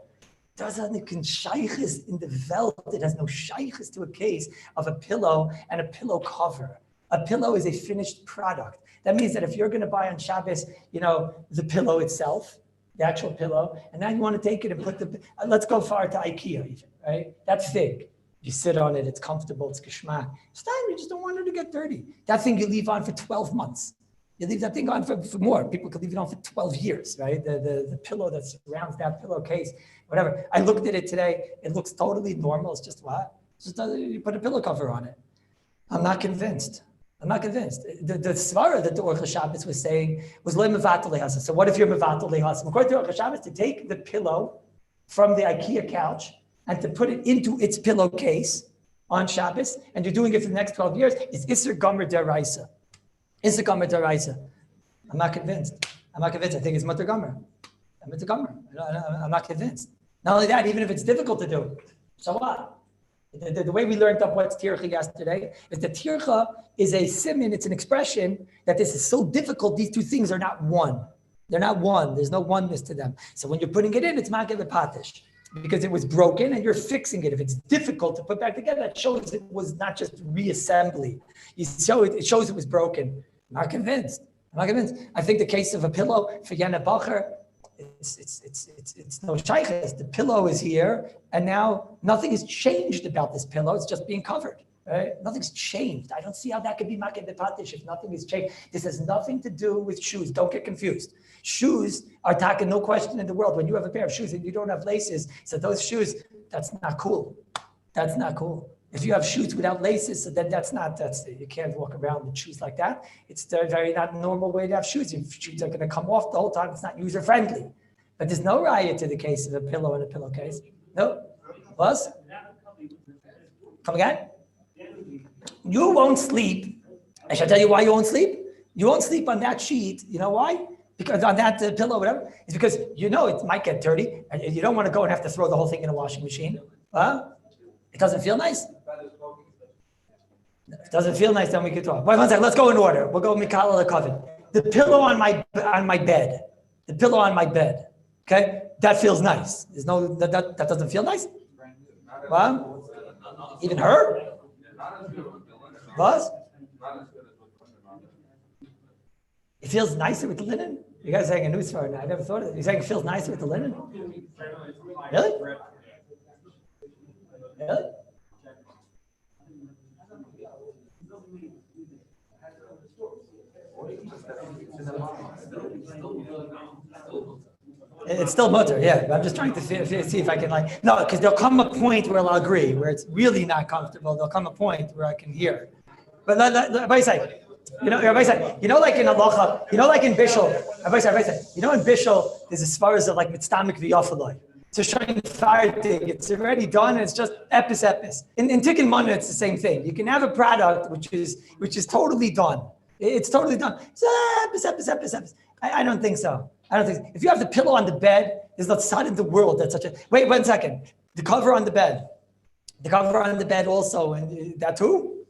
Doesn't it can shaykhis in the Welt, it has no shaykhis to a case of a pillow and a pillow cover. A pillow is a finished product. That means that if you're going to buy on Shabbos, the pillow itself, the actual pillow, and now you want to take it and put let's go far to IKEA even, right? That's fig. You sit on it, it's comfortable, it's geschmack. It's time, you just don't want it to get dirty. That thing you leave on for 12 months. You leave that thing on for more. People could leave it on for 12 years, right? The pillow that surrounds that pillowcase, whatever. I looked at it today. It looks totally normal. It's just what? You put a pillow cover on it. I'm not convinced. The svara that the Orcha Shabbos was saying was le mevatel lehasa. So what if you're mevatel lehasa? According to Orcha Shabbos, to take the pillow from the IKEA couch and to put it into its pillowcase on Shabbos, and you're doing it for the next 12 years, is Isser Gomer Deraisa. Isser Gomer Deraisa. I'm not convinced. I think it's Mutter Gomer. I'm not convinced. Not only that, even if it's difficult to do, so what? The way we learned up what's tircha yesterday is that tircha is a siman, it's an expression that this is so difficult, these two things are not one. They're not one, there's no oneness to them. So when you're putting it in, it's makeh lepatish, because it was broken and you're fixing it. If it's difficult to put back together, that shows it was not just reassembly. It shows it was broken. I'm not convinced. I think the case of a pillow for Yana Bacher, it's no shaykhs. The pillow is here, and now nothing has changed about this pillow. It's just being covered. Right? Nothing's changed. I don't see how that could be makeh bepatish if nothing has changed. This has nothing to do with shoes. Don't get confused. Shoes are taken, no question in the world. When you have a pair of shoes and you don't have laces, so those shoes, that's not cool. If you have shoes without laces, so you can't walk around with shoes like that. It's a very not normal way to have shoes. Your shoes are going to come off the whole time. It's not user friendly. But there's no raya to the case of a pillow and a pillowcase. No. Was? Come again? You won't sleep. I shall tell you why you won't sleep. You won't sleep on that sheet. You know why? Because on that pillow, whatever. It's because you know it might get dirty, and you don't want to go and have to throw the whole thing in a washing machine. It doesn't feel nice. It doesn't feel nice. Then we can talk. Wait 1 second. Let's go in order. We'll go Mikala Lekavin. The pillow on my bed. The pillow on my bed. Okay, that feels nice. There's no that doesn't feel nice. Even her? Buzz? It feels nicer with the linen? You guys are saying a new story now. I never thought of it. You're saying it feels nicer with the linen? Really? Really? It's still mutter, yeah. I'm just trying to see if I can no, because there'll come a point where I'll agree, where it's really not comfortable. There'll come a point where I can hear. But Rabbi say, Rabbi say, like in halacha, like in Bishul, Rabbi say, in Bishul, there's as far as like mitztamik v'yafaloi. It's a showing the fire thing. It's already done. It's just epis. In Tikkun Mana, it's the same thing. You can have a product which is totally done. It's totally done. It's epis. I don't think so. If you have the pillow on the bed, there's not side in the world that's such a. Wait 1 second. The cover on the bed also, and that too.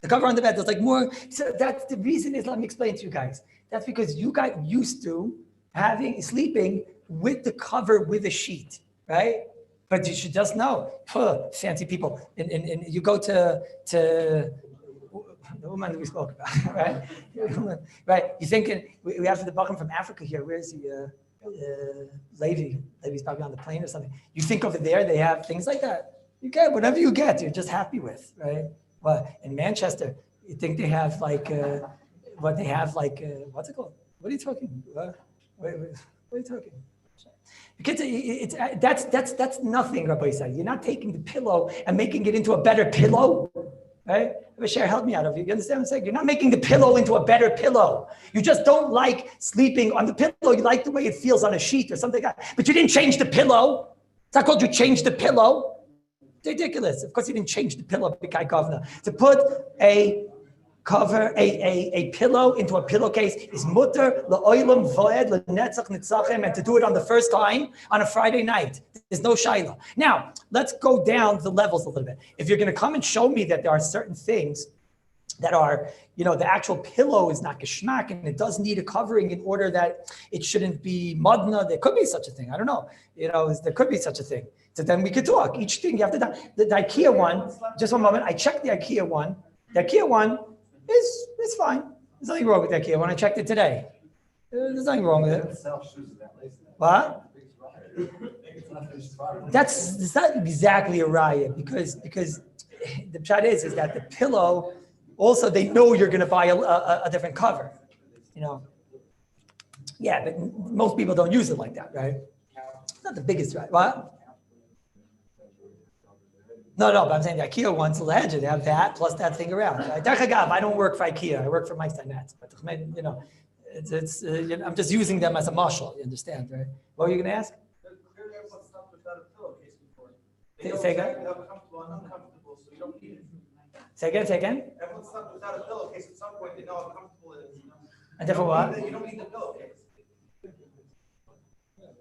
The cover on the bed, there's like more. So that's the reason is. Let me explain to you guys. That's because you got used to sleeping with the cover with a sheet, right? But you should just know, fancy people. And you go to the woman we spoke about, right? Right. You're thinking we have the Bacham from Africa here. Where is he? Levi. Levi's probably on the plane or something. You think over there they have things like that. You get whatever you get. You're just happy with, right? Well, in Manchester, you think they have what's it called? What are you talking? What are you talking? Because that's nothing, Rabbi said. You're not taking the pillow and making it into a better pillow. Right? Bashar, help me out of you. You understand what I'm saying? You're not making the pillow into a better pillow. You just don't like sleeping on the pillow. You like the way it feels on a sheet or something like that. But you didn't change the pillow. It's not called you changed the pillow. It's ridiculous. Of course you didn't change the pillow, Bikai Governor. To put a pillow into a pillowcase is mutter la'olam voed lenetzach nitzachem, and to do it on the first time on a Friday night. There's no shaila. Now, let's go down the levels a little bit. If you're going to come and show me that there are certain things that are, the actual pillow is not geschmack and it does need a covering in order that it shouldn't be mudna. There could be such a thing. I don't know. There could be such a thing. So then we could talk. Each thing you have to do. The IKEA one, just 1 moment. I checked the IKEA one. The IKEA one is fine. There's nothing wrong with the IKEA one. I checked it today. There's nothing wrong with it. What? That's not exactly a raya because the pshat is that the pillow also they know you're going to buy a different cover, Yeah, but most people don't use it like that, right? It's not the biggest raya. What? No, but I'm saying the IKEA one's legend. They have that plus that thing around. I don't work for IKEA. I work for Meister-Netz. But I'm just using them as a marshal. You understand, right? What were you going to ask? Say again? Say again? Everyone's stuck without a pillowcase at some point. They know how comfortable it is. And therefore what? You don't need the pillowcase.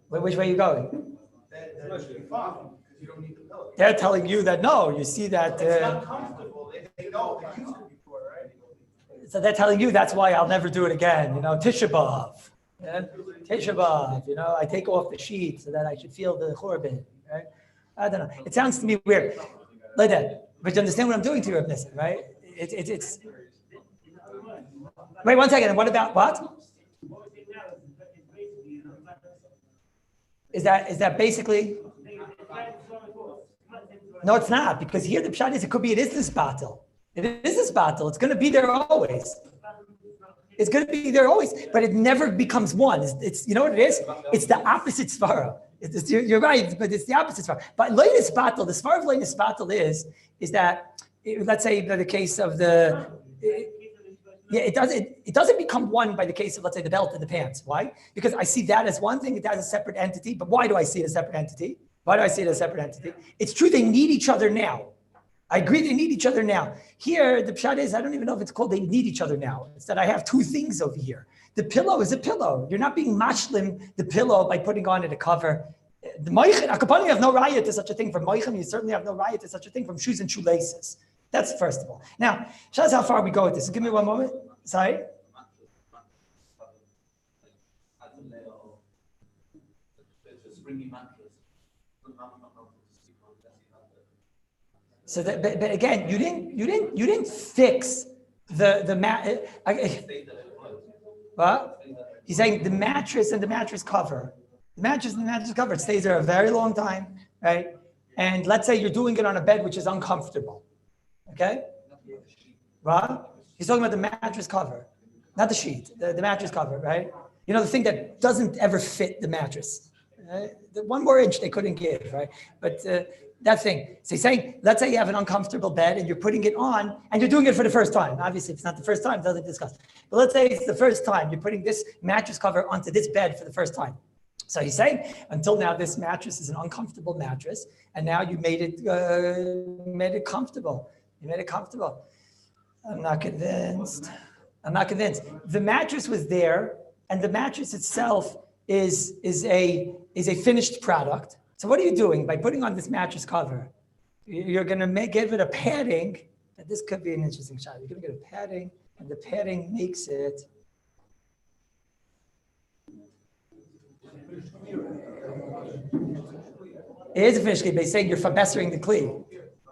Which way are you going? That should be fine because you don't need the pillowcase. They're telling you that no, you see that. It's not comfortable. They know they used it before, right? So they're telling you that's why I'll never do it again. Tisha B'Av. Yeah? Tisha B'Av. I take off the sheet so that I should feel the churban. Right? I don't know. It sounds to me weird, like that. But you understand what I'm doing to you, right? It's. Wait 1 second. What about what? Is that basically? No, it's not, because here the pshat is it is this battle. It is this battle. It's going to be there always. It's going to be there always, but it never becomes one. It's what it is? It's the opposite svara. You're right, but it's the opposite svara. But latest battle, the svara of latest battle is that let's say the case of it doesn't become one by the case of, let's say, the belt and the pants. Why? Because I see that as one thing, that as a separate entity. But why do I see it as a separate entity? Why do I see it as a separate entity? It's true they need each other now. I agree they need each other now. Here, the pshat is, I don't even know if it's called they need each other now. It's that I have two things over here. The pillow is a pillow. You're not being mashlim the pillow by putting on it a cover. The moichin, you have no raya to such a thing from moichin. You certainly have no raya to such a thing from shoes and shoelaces. That's first of all. Now, shows how far we go with this. Give me one moment. Sorry. So that, but again, you didn't fix the mat. What? He's saying the mattress and the mattress cover. The mattress and the mattress cover, it stays there a very long time, right? And let's say you're doing it on a bed which is uncomfortable. Okay? What? He's talking about the mattress cover, not the sheet, the mattress cover, right? You know, the thing that doesn't ever fit the mattress. The 1 more inch they couldn't give, right? But that thing. So he's saying, let's say you have an uncomfortable bed and you're putting it on and you're doing it for the first time. Obviously, if it's not the first time, it doesn't discuss. But let's say it's the first time you're putting this mattress cover onto this bed for the first time. So he's saying, until now, this mattress is an uncomfortable mattress, and now you made it comfortable. You made it comfortable. I'm not convinced. The mattress was there, and the mattress itself is a finished product. So what are you doing by putting on this mattress cover? You're going to give it a padding. And this could be an interesting shot. You're going to get a padding, and the padding makes it. It is a finished kli, but he's saying you're fabessering the kli.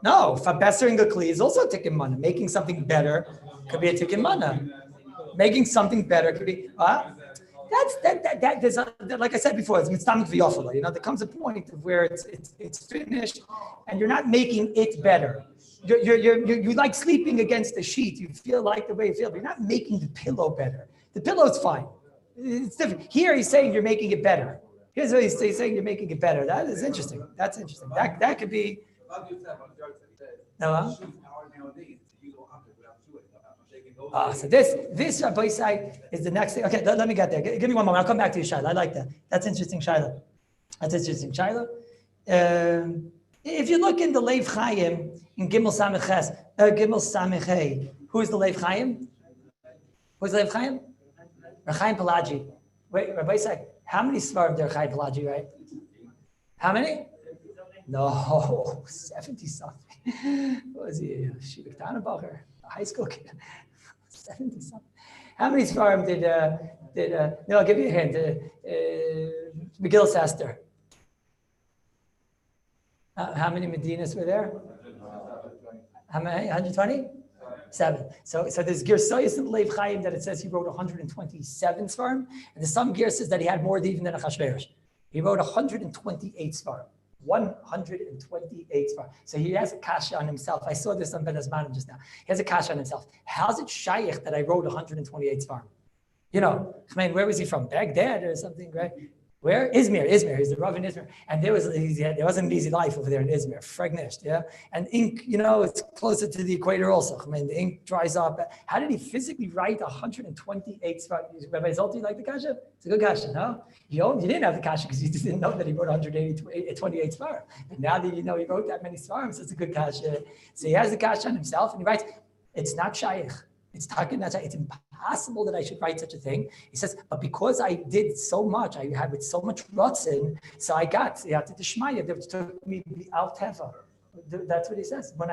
No, fabessering the kli is also a tikkun mana. Making something better could be a tikkun mana. Making something better could be there's like I said before, it's mitzvah v'yofala. You know, there comes a point of where it's finished, and you're not making it better. You like sleeping against the sheet. You feel like the way you feel, but you're not making the pillow better. The pillow's fine. It's different. Here he's saying you're making it better. Here's what he's saying: you're making it better. That is interesting. That's interesting. That could be. No. So this Rabbi side is the next thing. Okay, let me get there. Give me one moment. I'll come back to you, Shaila. I like that. That's interesting, Shaila. If you look in the Leiv Chaim in Gimel Samech Hey, who is the Leiv Chaim? Who's the Leiv Chaim? Chaim Pelagi. Wait, Rabbi side. How many svarim there Chaim Pelagi, right? How many? No, 70 something. What was he? Shivik Tanabacher, a high school kid. 70 something. How many svarim did no, I'll give you a hint. Megillas Esther. How many Medinas were there? How many? 120? 7. So there's Gersoyas in the Leiv Chaim that it says he wrote 127 svarim, and there's some Gersos that he had more even than Achashverosh. He wrote 128 svarim. 128 svarim. So he has a kasha on himself. I saw this on Ben Zman just now. He has a kasha on himself. How's it shaykh that I wrote 128 svarim? You know, I mean, where was he from? Baghdad or something, right? Where? Izmir. He's the Rav in Izmir. And there wasn't an easy life over there in Izmir. Fragnished, yeah? And ink, you know, it's closer to the equator also. I mean, the ink dries up. How did he physically write 128 svarim? Rabbi Zolti, like the kasha? It's a good kasha, no? You didn't have the kasha because you didn't know that he wrote 128 svarim. And now that you know he wrote that many svarim, so it's a good kasha. So he has the kasha on himself, and he writes, it's not shaykh. It's impossible that I should write such a thing. He says, but because I did so much, I had with so much rotzen, so I got the Shmaya that took me mi'al teva. That's what he says. When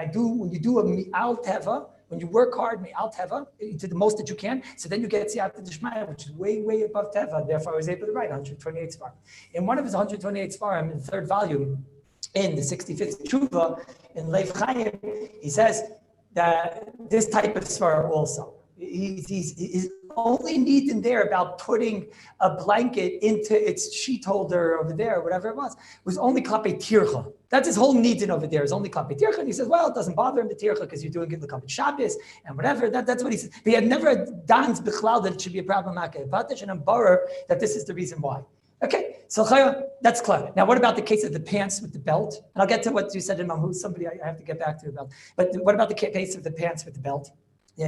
you do a mi'al teva, when you work hard mi'al teva, you do the most that you can, so then you get siyata d'shmaya, which is way, way above teva. Therefore, I was able to write 128 svarim. In one of his 128 svarim, in the 3rd volume, in the 65th Tshuva, in Leiv Chaim, he says that this type of svar also. He's only neat in there about putting a blanket into its sheet holder over there, whatever it was only klape tircha. That's his whole need in over there, is only klape tircha. And he says, well, it doesn't bother him, the tircha, because you're doing it l'kape Shabbos and whatever. That's what he says. But he had never done bichlal that it should be a problem, and I'm borrower that this is the reason why. Okay, so chaya, that's clear. Now, what about the case of the pants with the belt? And I'll get to what you said in Mamhu, somebody I have to get back to about. But what about the case of the pants with the belt? Yeah,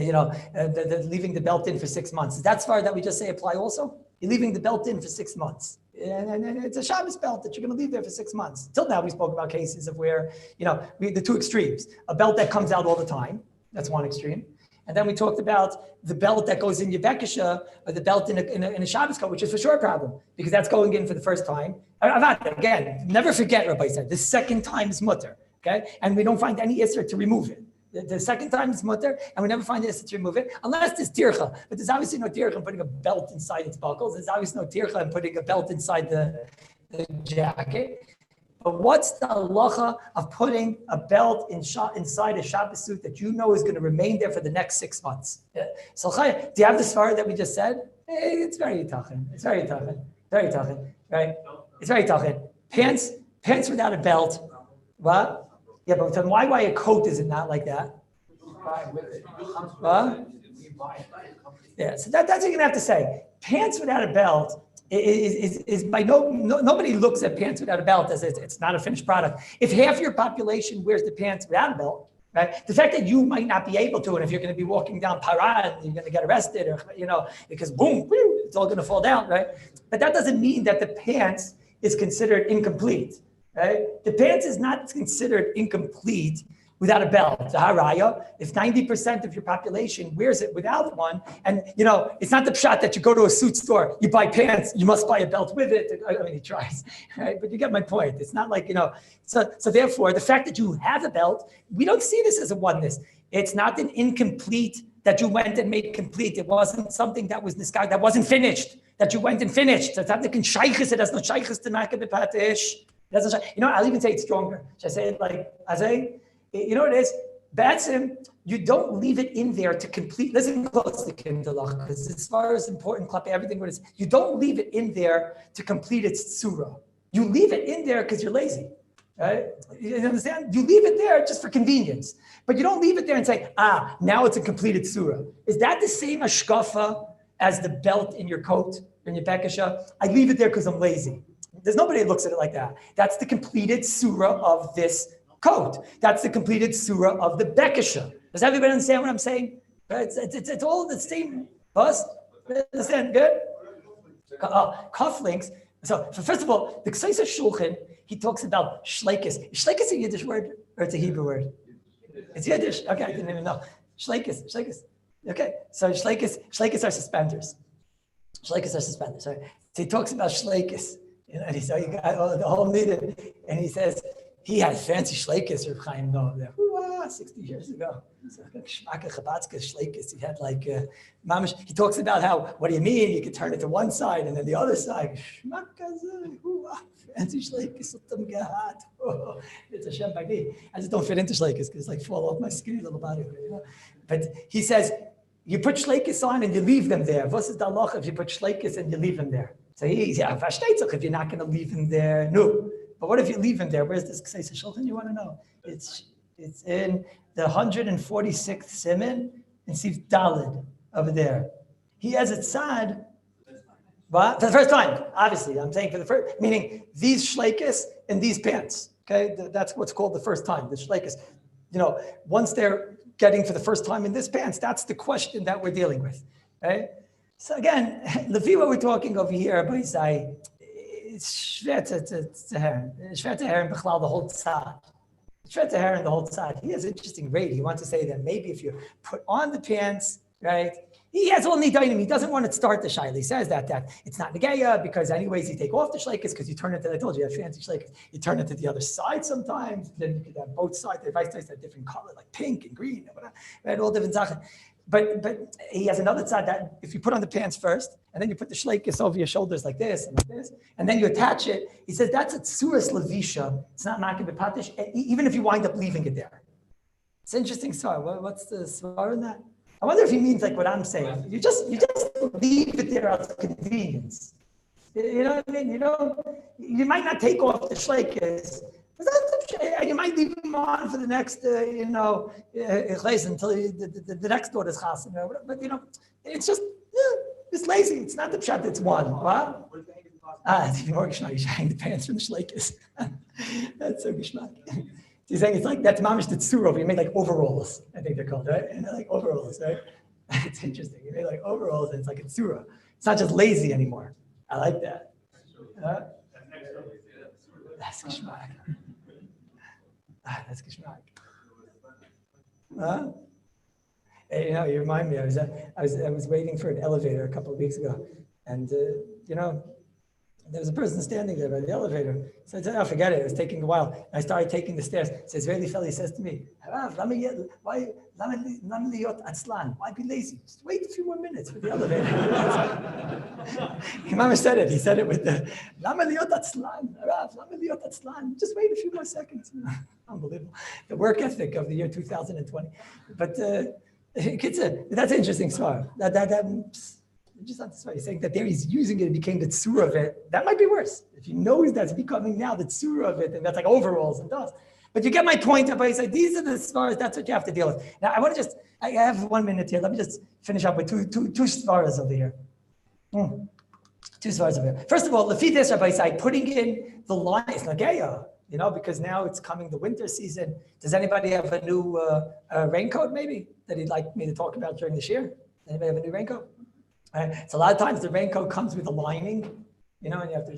the leaving the belt in for 6 months. Is that far that we just say apply also? You're leaving the belt in for 6 months. And it's a Shabbos belt that you're going to leave there for 6 months. Till now, we spoke about cases of where, the two extremes. A belt that comes out all the time. That's one extreme. And then we talked about the belt that goes in your bekisha, or the belt in a Shabbos coat, which is for sure a problem, because that's going in for the first time. Again, never forget, Rabbi said, the second time is mutter, okay? And we don't find any isser to remove it. The second time is mutter, and we never find this to remove it, unless there's tircha. But there's obviously no tircha in putting a belt inside its buckles. There's obviously no tircha in putting a belt inside the jacket. But what's the halacha of putting a belt inside a Shabbos suit that you know is going to remain there for the next 6 months? Yeah. So, do you have the svara that we just said? It's very tachin. It's very tachin. Very tachin, right? It's very tachin. Pants without a belt. What? Yeah, but then why a coat is it not like that? What? Yeah, so that's what you're gonna have to say. Pants without a belt is by nobody looks at pants without a belt as it's not a finished product. If half your population wears the pants without a belt, right? The fact that you might not be able to, and if you're going to be walking down Paran, you're going to get arrested, or because boom, it's all going to fall down, right? But that doesn't mean that the pants is considered incomplete. Right? The pants is not considered incomplete without a belt. The haraya, if 90% of your population wears it without one, and it's not the pshat that you go to a suit store, you buy pants, you must buy a belt with it. I mean, he tries, right? But you get my point. It's not like, so therefore, the fact that you have a belt, we don't see this as a oneness. It's not an incomplete that you went and made complete. It wasn't something that was niskar, that wasn't finished, that you went and finished. It's not like in shaykhis, it has no shaykhis to makabeh patish. I'll even say it's stronger. Should I say it like Azay? What it is? Batsim, you don't leave it in there to complete. Listen close to Kindalach, because as far as important, everything what it is, you don't leave it in there to complete its surah. You leave it in there because you're lazy. Right? You understand? You leave it there just for convenience. But you don't leave it there and say, now it's a completed surah. Is that the same ashkafa as the belt in your coat, in your bekisha? I leave it there because I'm lazy. There's nobody that looks at it like that. That's the completed surah of this coat. That's the completed surah of the bekisha. Does everybody understand what I'm saying? Right? It's all the same. Us? Understand? Good? Cufflinks. So first of all, the Ksais Shulchan, he talks about shleikis. Is shleikis a Yiddish word or it's a Hebrew word? It's Yiddish. Okay, I didn't even know. Shleikis. Okay, so shleikis are suspenders. Shleikis are suspenders. Right? So he talks about shleikis. And so he got the whole meeting, and he says he had fancy shleikis or Chaim Noam there 60 years ago. So Shmaka Chabadska shleikis. He had mamish. He talks about how, what do you mean? You could turn it to one side and then the other side. Fancy shleikis. It's a Shem Bagi. I just don't fit into shleikis because it's fall off my skinny little body. But he says you put shleikis on and you leave them there. What is the halacha if you put shleikis and you leave them there? So if you're not going to leave him there, no. But what if you leave him there? Where's this Ksais Shulchan? You want to know? It's in the 146th Siman in Sif Dalid over there. He has it sad, but for the first time, obviously. I'm saying for the first, meaning these shleikis and these pants. Okay, that's what's called the first time, the shleikis. Once they're getting for the first time in this pants, that's the question that we're dealing with. Right? So again, the view what we're talking over here, Rabbi say, it's schwer to hear the whole tzad. It's schwer to hear the whole tzad. He has an interesting rate. He wants to say that maybe if you put on the pants, right? He has all nidanim. He doesn't want to start the shaila. He says that it's not negaya because anyways you take off the shleikis because you turn it to, I told you, have fancy shleikis. You turn it to the other side sometimes. Then you could have both sides. The vice have different color, like pink and green and whatever. Right? All different zaken. But he has another side that if you put on the pants first, and then you put the shleikis over your shoulders like this, and then you attach it, he says that's a tsuras levisha. It's not makabeh patish, even if you wind up leaving it there. It's interesting svar. What's the svar in that? I wonder if he means like what I'm saying. You just leave it there out of convenience. You know what I mean? You might not take off the shleikis. You might leave them on for the next, until the next daughter's chassan. But it's just, it's lazy. It's not the pshat. It's one. What? It's even more geschmack. You should hang the pants from the shleikis. That's so geschmack. So you're saying it's like, that's mamish the tzura, you made like overalls, I think they're called, right? And they're like overalls, right? It's interesting. You made like overalls and it's like a tzura. It's not just lazy anymore. I like that. That's geschmack. That's geschmack. Hey, you remind me. I was waiting for an elevator a couple of weeks ago, and there was a person standing there by the elevator. So I said, "Oh, forget it. It was taking a while." And I started taking the stairs. So Israeli fellow says to me, "Why be lazy? Just wait a few more minutes for the elevator." Imam said it. He said it with the just wait a few more seconds. Unbelievable. The work ethic of the year 2020. But that's an interesting story. Just not this way. He's saying that there he's using it, became the tzura of it. That might be worse. If he knows that's becoming now the tzura of it, and that's like overalls and dust. But you get my point. But he said these are the svaras. That's what you have to deal with. Now I have 1 minute here. Let me just finish up with two svaras over here. Two svaras over here. First of all, Lefi this Rabbi side putting in the line is nageya. Because now it's coming the winter season. Does anybody have a new raincoat maybe that he'd like me to talk about during this year? Anybody have a new raincoat? Right. So a lot of times the raincoat comes with a lining, and you have to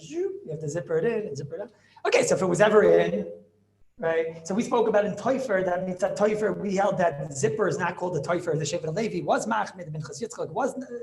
zipper it in and zipper it out. Okay, so if it was ever in, right? So we spoke about in Teufer, that means that Teufer, we held that the zipper is not called the Teufer, the Shevet Levi was Machmed, the Minchas Yitzchak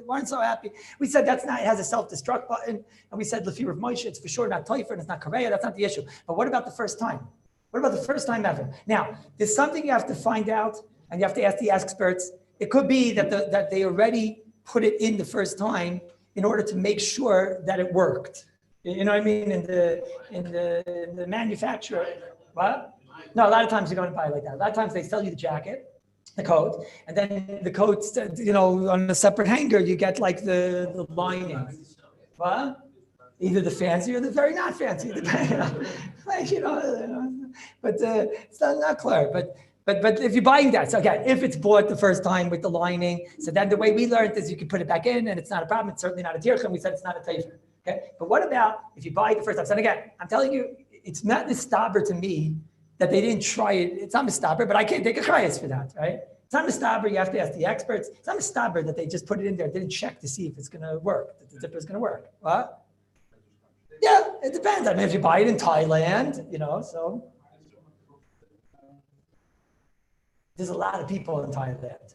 weren't so happy. We said that's not, it has a self-destruct button, and we said Lefi of Moshe, it's for sure not Teufer, and it's not Korea, that's not the issue. But what about the first time? What about the first time ever? Now, there's something you have to find out, and you have to ask the experts. It could be that they already put it in the first time in order to make sure that it worked. You know what I mean? In the manufacturer. What? No, a lot of times you don't buy it like that. A lot of times they sell you the jacket, the coat, and then the coat's, on a separate hanger, you get like the lining. What? Either the fancy or the very not fancy, depending on, but it's not clear. But if you're buying that, so again, if it's bought the first time with the lining, so then the way we learned is you can put it back in and it's not a problem. It's certainly not a tircha, and we said it's not a teifer. Okay, but what about if you buy it the first time? So again, I'm telling you, it's not mistaber to me that they didn't try it. It's not mistaber, but I can't take a chayas for that, right? It's not mistaber. You have to ask the experts. It's not mistaber that they just put it in there, didn't check to see if it's going to work, that the zipper is going to work. What? Yeah, it depends. I mean, if you buy it in Thailand, so. There's a lot of people in Thailand.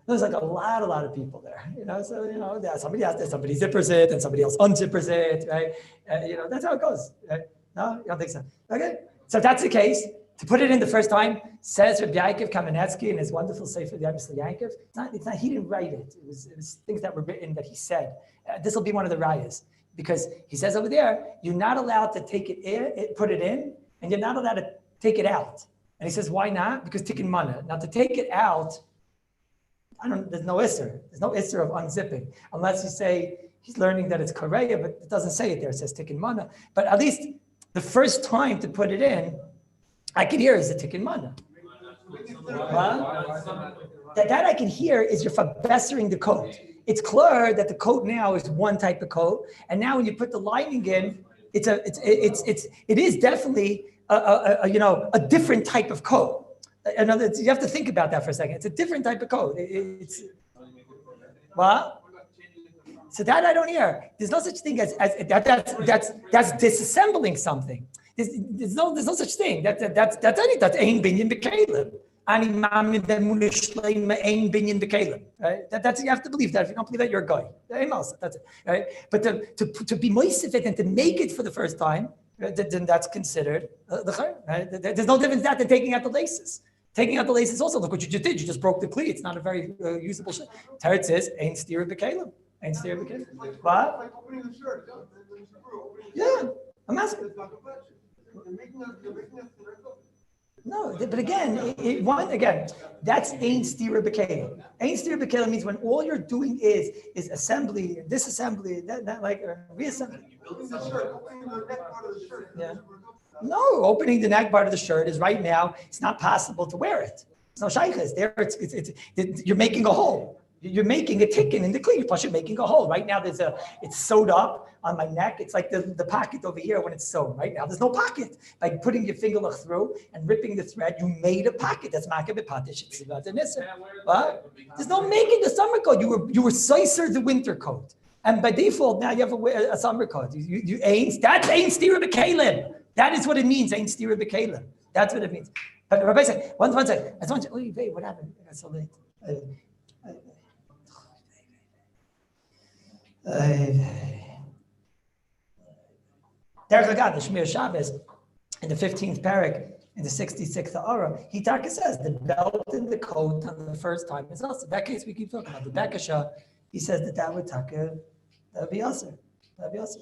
There's like a lot of people there. So somebody has this, somebody zippers it, and somebody else unzippers it, right? That's how it goes. Right? No, you don't think so? Okay. So if that's the case, to put it in the first time, says Rabbi Yaakov Kamenetsky in his wonderful Sefer Yamis Yaakov. It's not. He didn't write it. It was things that were written that he said. This will be one of the rayas, because he says over there, you're not allowed to take it in, put it in, and you're not allowed to take it out. And he says, why not? Because tikkun mana. Now to take it out, there's no isser. There's no isser of unzipping. Unless you say he's learning that it's korea, but it doesn't say it there. It says tikkun mana. But at least the first time to put it in, I can hear is a tikkun mana. That I can hear is you're fabessering the coat. It's clear that the coat now is one type of coat. And now when you put the lining in, it is definitely a different type of coat. In other words, you have to think about that for a second. It's a different type of coat. What? So that I don't hear. There's no such thing as that's disassembling something. There's no such thing. That's ein binyan b'kelim. Ani mamin demunishleim ein binyan b'kelim. Right? That's you have to believe that. If you don't believe that, you're a guy. That's it. Right? But to be moisef it and to make it for the first time, then that's considered the chayr. Right? There's no difference that than taking out the laces. Taking out the laces also. Look what you just did. You just broke the kli. It's not a very usable shit. Teretz says ein stira b'kelim. Ein stira b'kelim. What? Like opening the shirt. Yeah, I'm asking. No, but again, that's ein stira b'kelim. Ein stira b'kelim means when all you're doing is assembly, disassembly, that like reassembly. Opening the shirt, opening the neck part of the shirt. Yeah. No, opening the neck part of the shirt is right now. It's not possible to wear it. It's no shaykhs. There, you're making a hole. You're making a ticket in the kli. You're making a hole. Right now, it's sewed up on my neck. It's like the pocket over here when it's sewn. Right now, there's no pocket. By putting your finger through and ripping the thread, you made a pocket. That's makeh b'patish. It's about the nisser. What? There's no making the summer coat. You were soiser the winter coat. And by default, now you have a summer coat. That's ain't stira b'kalim. That is what it means, ain't stira b'kalim. That's what it means. But Rabbi said, one second. I just want you, wait, what happened? I got so late. Derech Agad, the Shmir Shabbos, in the 15th parak, in the 66th Aura, he taka says the belt and the coat on the first time is also. That case we keep talking about. The Bekasha, he says that would taka, that would be also. That would be also.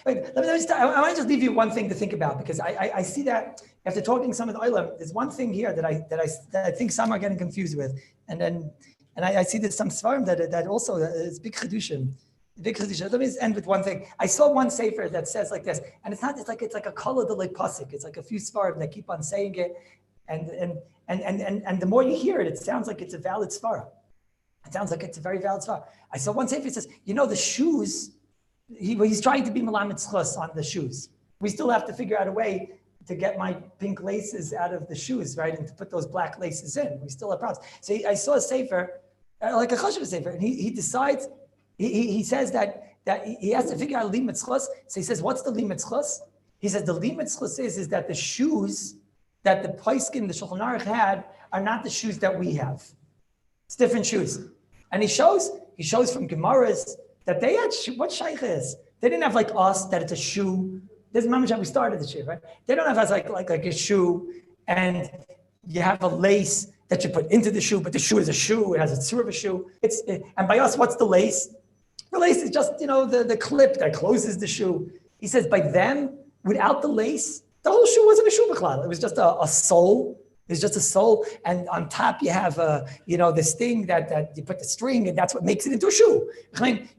Wait, let me start. I want to just leave you one thing to think about, because I see that after talking some of the Olam, there's one thing here that I think some are getting confused with, and I see there's some svarim that also is big chedushim. Big chedushim. Let me just end with one thing. I saw one sefer that says like this, and it's like a kol de pasuk. It's like a few svarim that keep on saying it, and the more you hear it, it sounds like it's a valid svara. It sounds like it's a very valid svara. I saw one sefer that says, the shoes. He's trying to be melamed zchus on the shoes. We still have to figure out a way to get my pink laces out of the shoes, right? And to put those black laces in. We still have problems. So I saw a sefer, like a chashuv sefer, and he decides, he says that he has to figure out limet zchus. So he says, what's the limet zchus? He says the limet zchus is that the shoes that the Paiskin, the Shulchan Aruch had, are not the shoes that we have. It's different shoes. And he shows from Gemaras that they had, what shaykh is? They didn't have like us, that it's a shoe. This is mamash how we started the year, right? They don't have us like a shoe, and you have a lace that you put into the shoe, but the shoe is a shoe. It has a tzur of a shoe. And by us, what's the lace? The lace is just, the clip that closes the shoe. He says by them, without the lace, the whole shoe wasn't a shoe b'chlal. It was just a sole. It's just a sole, and on top you have this thing that you put the string, and that's what makes it into a shoe.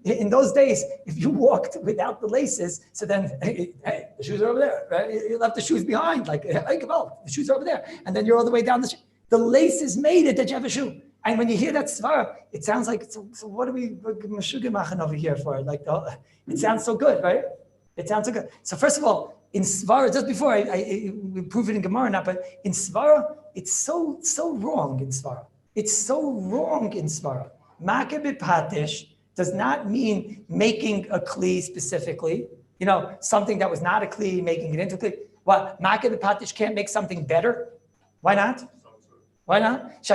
In those days, if you walked without the laces, so then hey, the shoes are over there, right? You left the shoes behind, like the shoes are over there, and then you're all the way down the street. The laces made it that you have a shoe. And when you hear that svara, it sounds like, so what are we mashugim over here for? It sounds so good, right? It sounds so good. So first of all, in Svara, just before we prove it in Gemara now, but in Svara, it's so wrong in Svara. It's so wrong in Svara. Makeh b'patish does not mean making a kli specifically. Something that was not a kli, making it into a kli. What? Makeh b'patish can't make something better? Why not? Why not?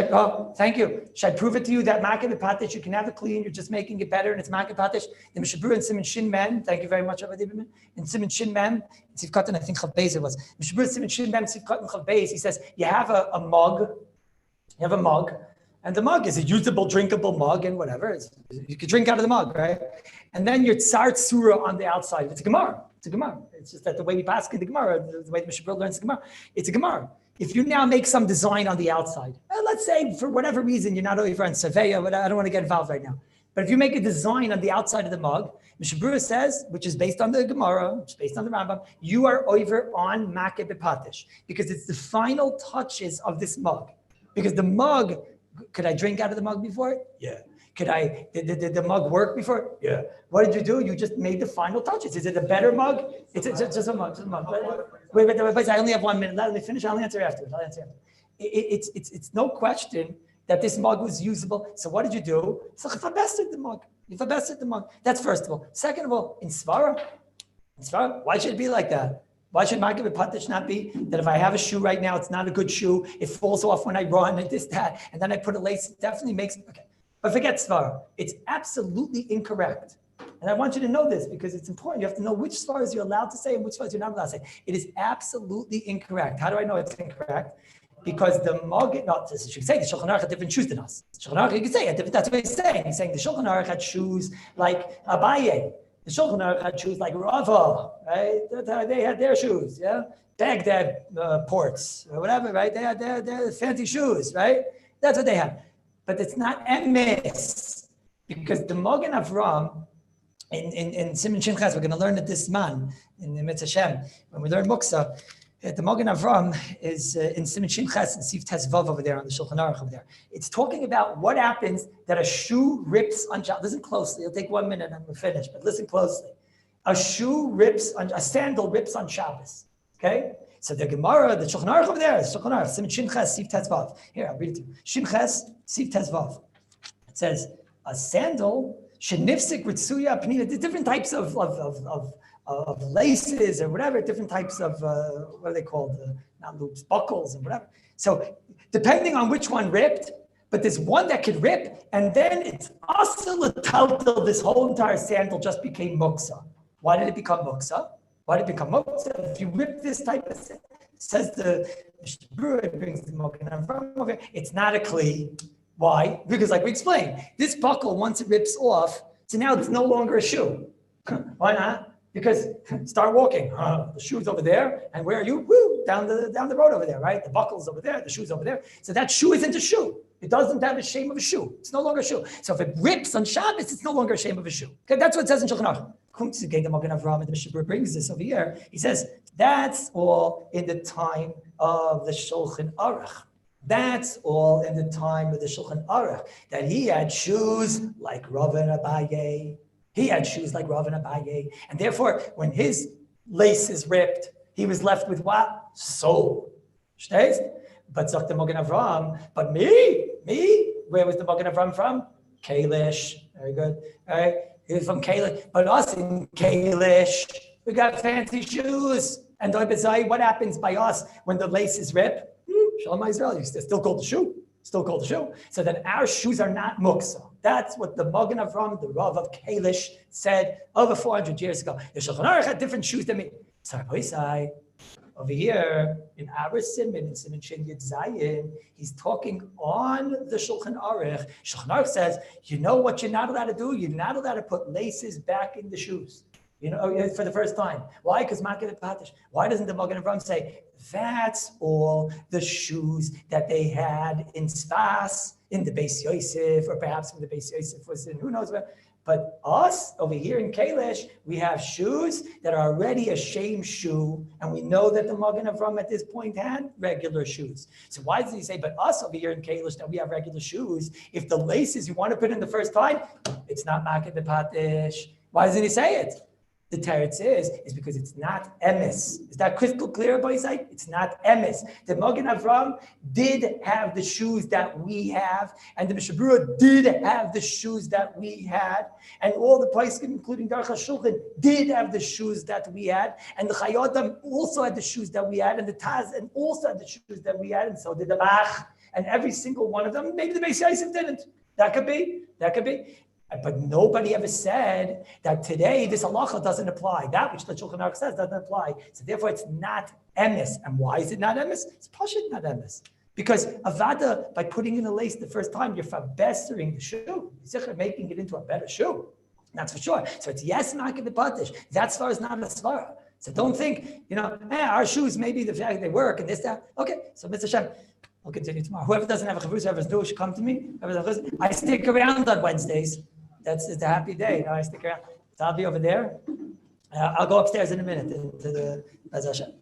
Thank you. Should I prove it to you that makeh b'patish, you can have a kli and you're just making it better and it's makeh b'patish? The Mishabur and Siman Shin Mem, thank you very much, Rabbi. In Siman Shin Mem, Tzif Katan, I think Chav Beis it was. Mishabur Siman Shin Mem, Tzif Katan Chav Beis, he says, you have a mug, and the mug is a usable, drinkable mug and whatever. You could drink out of the mug, right? And then your tsar tsura on the outside. It's a Gemara. It's just that the way we pass the Gemara, the way the Mishabur learns the Gemara, it's a Gemara. If you now make some design on the outside, let's say for whatever reason you're not over on Surveya, but I don't want to get involved right now. But if you make a design on the outside of the mug, Mishabura says, which is based on the Gemara, which is based on the Rambam, you are over on makeh b'patish, because it's the final touches of this mug. Because the mug, could I drink out of the mug before? Yeah. Did the mug work before? Yeah. What did you do? You just made the final touches. Is it a better mug? It's just a mug. Wait, I only have 1 minute. Let me finish. I'll answer afterwards. It's no question that this mug was usable. So what did you do? So you fabested the mug. That's first of all. Second of all, in Svara, why should it be like that? Why should makeh b'patish not be that if I have a shoe right now, it's not a good shoe, it falls off when I run and that, and then I put a lace, it definitely makes it, okay. But forget Svara. It's absolutely incorrect. And I want you to know this because it's important. You have to know which svaras you're allowed to say and which svaras you're not allowed to say. It is absolutely incorrect. How do I know it's incorrect? Because the mug, you should say the Shulchan Aruch had different shoes than us. The Shulchan Aruch, you could say it. That's what he's saying. He's saying the Shulchan Aruch had shoes like Abaye. The Shulchan Aruch had shoes like Rava, right? They had their shoes, yeah? Baghdad ports or whatever, right? They had their fancy shoes, right? That's what they had. But it's not emes, because the Magen Avram in Siman Shin Ches, we're going to learn at this Zman in the Mitzvah Shem when we learn Muksa. The Magen Avram is in Siman Shin Ches and Sif Tes Vav over there on the Shulchan Aruch over there. It's talking about what happens that a shoe rips on Shabbos. Listen closely. It'll take 1 minute and we'll finish, but listen closely. A sandal rips on Shabbos. Okay? So the Gemara, the Shulchan Aruch over there, the Shulchan Aruch, Siman Shin Ches, Sif Tes Vav. Here, I'll read it to you. Shin Ches, Sif Tes Vav. It says, a sandal, shenifsik ritsuya pnina, there's different types of laces or whatever, different types of, what are they called? Not loops, buckles and whatever. So depending on which one ripped, but there's one that could rip, and then it's asal this whole entire sandal just became muksa. Why did it become muksa? Why did it become muksa? If you rip this type of sandal, says the Mishnah, it brings the Magen Avram over here, it's not a kli. Why? Because like we explained, this buckle, once it rips off, so now it's no longer a shoe. Why not? Because start walking. The shoe's over there, and where are you? Woo, down the road over there, right? The buckle's over there, the shoe's over there. So that shoe isn't a shoe. It doesn't have the shame of a shoe. It's no longer a shoe. So if it rips on Shabbos, it's no longer a shame of a shoe. Okay, that's what it says in Shulchan Aruch. The Magen Avram and the Mishnah brings this over here. He says, that's all in the time of the Shulchan Aruch. That's all in the time of the Shulchan Aruch, that he had shoes like Rav and Abaye. He had shoes like Rav and Abaye. And therefore, when his laces ripped, he was left with what? Sole. Stays? But Zok the Magen Avram, but me, where was the Magen Avram from? Kalish. Very good. All right. He was from Kalish. But us in Kalish, we got fancy shoes. And what happens by us when the laces rip? Shalom Yisrael, you still called the shoe. Still called the shoe. So then our shoes are not muksa. That's what the Magen Avram, the Rav of Kalish, said over 400 years ago. The Shulchan Aruch had different shoes than me. Sorry, over here in our Siman, in Siman Shin Yud Zayin, he's talking on the Shulchan Aruch. Shulchan Aruch says, you know what you're not allowed to do? You're not allowed to put laces back in the shoes. You know, for the first time. Why? Because Maked Patish. Why doesn't the Magen Avram say, that's all the shoes that they had in Sfas, in the Beis Yosef, or perhaps when the Beis Yosef was in who knows where. But us, over here in Kalish, we have shoes that are already a shame shoe, and we know that the Magen Avram at this point had regular shoes. So why does he say, but us over here in Kalish, that we have regular shoes, if the laces you want to put in the first time, it's not Maked Patish. Why doesn't he say it? The teretz is because it's not emes. Is that crystal clear, Boisai? It's not emes. The Magen Avram did have the shoes that we have, and the Mishnah Berurah did have the shoes that we had, and all the poskim, including Darach HaShulchan, did have the shoes that we had, and the Chayotam also had the shoes that we had, and the Taz and also had the shoes that we had, and so did the Bach, and every single one of them. Maybe the Beis Yosef didn't. That could be. But nobody ever said that today this halacha doesn't apply. That which the Shulchan Aruch says doesn't apply. So therefore, it's not emes. And why is it not emes? It's pashut not emes. Because avada, by putting in a lace the first time, you're fabestering the shoe. You're making it into a better shoe. That's for sure. So it's yes, Maked Patish. That svara is not a svara. So don't think, our shoes, maybe the fact they work and this, that. Okay, so Mr. Shem, we'll continue tomorrow. Whoever doesn't have a chavrusa, whoever's new, should come to me. I stick around on Wednesdays. It's a happy day. I stick around. So I'll be over there. I'll go upstairs in a minute to the Bez Hashem.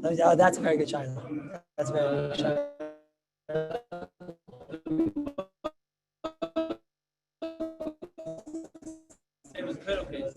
That's a very good child. That's a very good child.